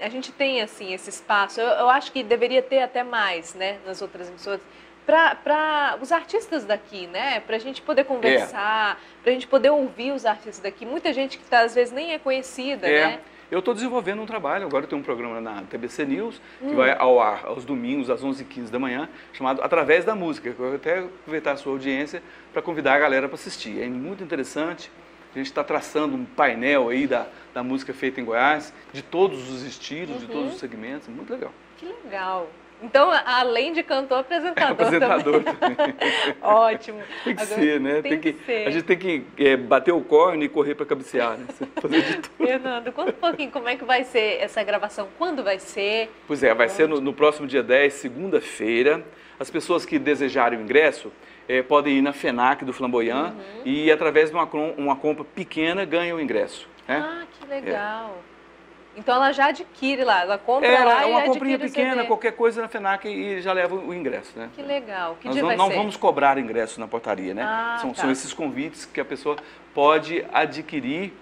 a gente tenha, assim, esse espaço. Eu acho que deveria ter até mais, né, nas outras emissoras, para os artistas daqui, né? Para a gente poder conversar, para a gente poder ouvir os artistas daqui. Muita gente que às vezes nem é conhecida, né? Eu estou desenvolvendo um trabalho, agora eu tenho um programa na TBC News, que vai ao ar aos domingos, às 11h15 da manhã, chamado Através da Música. Eu vou até aproveitar a sua audiência para convidar a galera para assistir. É muito interessante. A gente está traçando um painel aí da música feita em Goiás, de todos os estilos, de todos os segmentos. Muito legal. Que legal. Então, além de cantor, apresentador apresentador também. Ótimo. Tem que ser, né? Tem que ser. A gente tem que bater o corne e correr para cabecear, né? Fazer de tudo. Fernando, conta um pouquinho como é que vai ser essa gravação, quando vai ser? Pois é, vai ser no próximo dia 10, segunda-feira. As pessoas que desejarem o ingresso podem ir na FENAC do Flamboyant e, através de uma compra pequena, ganham o ingresso. Né? Ah, que legal. Então ela já adquire lá, ela compra lá e uma adquire comprinha o pequena, CD. qualquer coisa na FENAC e já leva o ingresso, né? Que legal. Que Nós dia vai não ser? vamos cobrar ingresso na portaria, né? São esses convites que a pessoa pode adquirir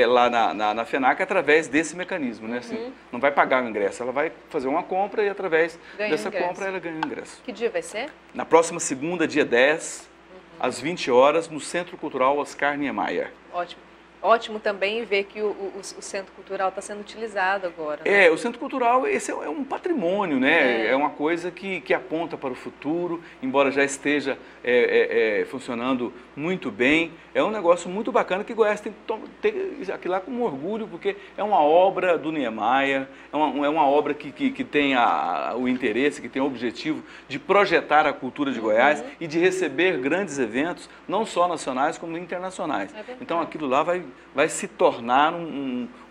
lá na FENAC através desse mecanismo, né? Assim, não vai pagar o ingresso, ela vai fazer uma compra e através dessa compra ela ganha o ingresso. Que dia vai ser? Na próxima segunda, dia 10, às 20 horas, no Centro Cultural Oscar Niemeyer. Ótimo. Ótimo também ver que o Centro Cultural está sendo utilizado agora. Né? O Centro Cultural, esse é um patrimônio, né? É uma coisa que aponta para o futuro, embora já esteja funcionando muito bem. É um negócio muito bacana que Goiás tem que ter aqui lá com orgulho, porque é uma obra do Niemeyer, é uma obra que tem o interesse, que tem o objetivo de projetar a cultura de Goiás e de receber grandes eventos, não só nacionais como internacionais. Então aquilo lá vai se tornar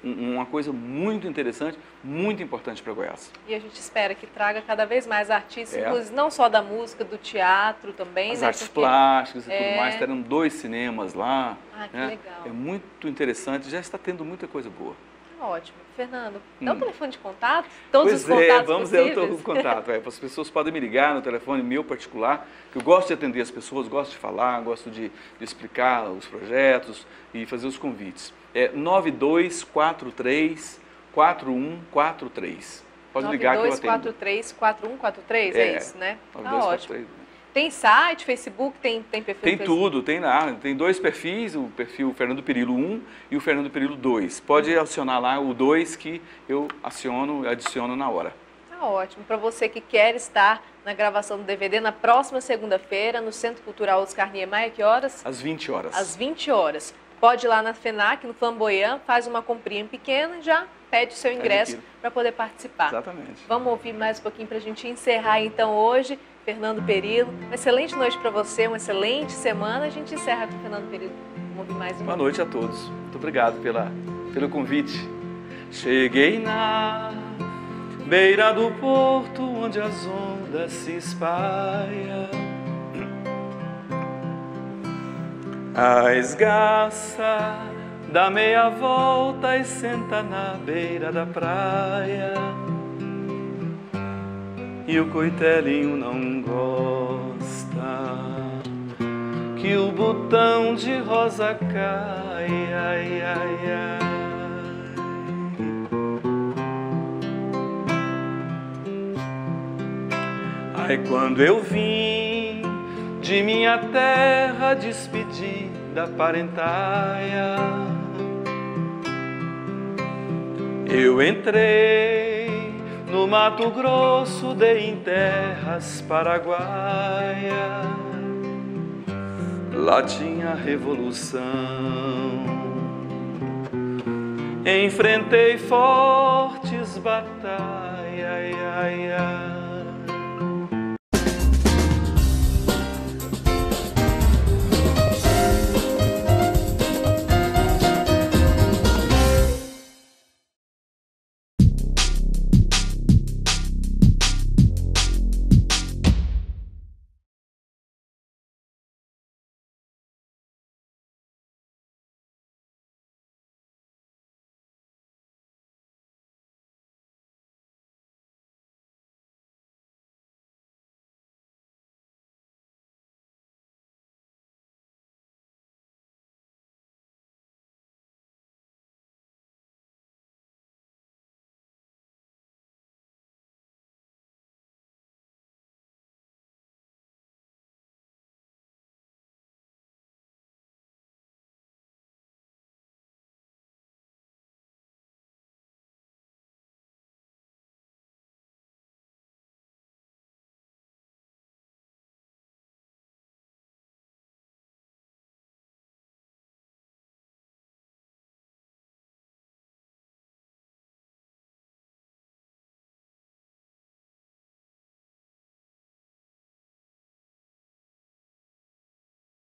uma coisa muito interessante, muito importante para Goiás. E a gente espera que traga cada vez mais artistas, inclusive não só da música, do teatro também. As artes plásticas e tudo mais, terão 2 cinemas lá. Ah, que legal. É muito interessante, já está tendo muita coisa boa. Ótimo. Fernando, dá o telefone de contato? Todos os contatos vamos possíveis? Dar o contato. As pessoas podem me ligar no telefone meu particular, que eu gosto de atender as pessoas, gosto de falar, gosto de explicar os projetos e fazer os convites. É 9243-4143. Pode ligar que eu atendo. 9243-4143, é isso, né? Tá ótimo. Tem site, Facebook, tem perfil? Tem tudo, tem lá. Tem 2 perfis, o perfil Fernando Perillo 1 e o Fernando Perillo 2. Pode acionar lá o 2 que eu adiciono na hora. Tá ótimo. Para você que quer estar na gravação do DVD na próxima segunda-feira no Centro Cultural Oscar Niemeyer, que horas? Às 20 horas. Às 20 horas. Pode ir lá na FENAC, no Flamboyant, faz uma comprinha pequena e já pede o seu ingresso para poder participar. Exatamente. Vamos ouvir mais um pouquinho para a gente encerrar então hoje. Fernando Perillo, uma excelente noite para você, uma excelente semana. A gente encerra com o Fernando Perillo. Vamos ouvir mais uma. Boa noite a todos. Muito obrigado pelo convite. Cheguei na beira do porto onde as ondas se espalham. A esgarça dá meia volta e senta na beira da praia. E o coitelinho não gosta que o botão de rosa cai, ai, ai, ai. Ai, quando eu vim de minha terra despedir da parentaia, eu entrei no Mato Grosso, dei em terras paraguaias. lá tinha revolução. Enfrentei fortes batalhas,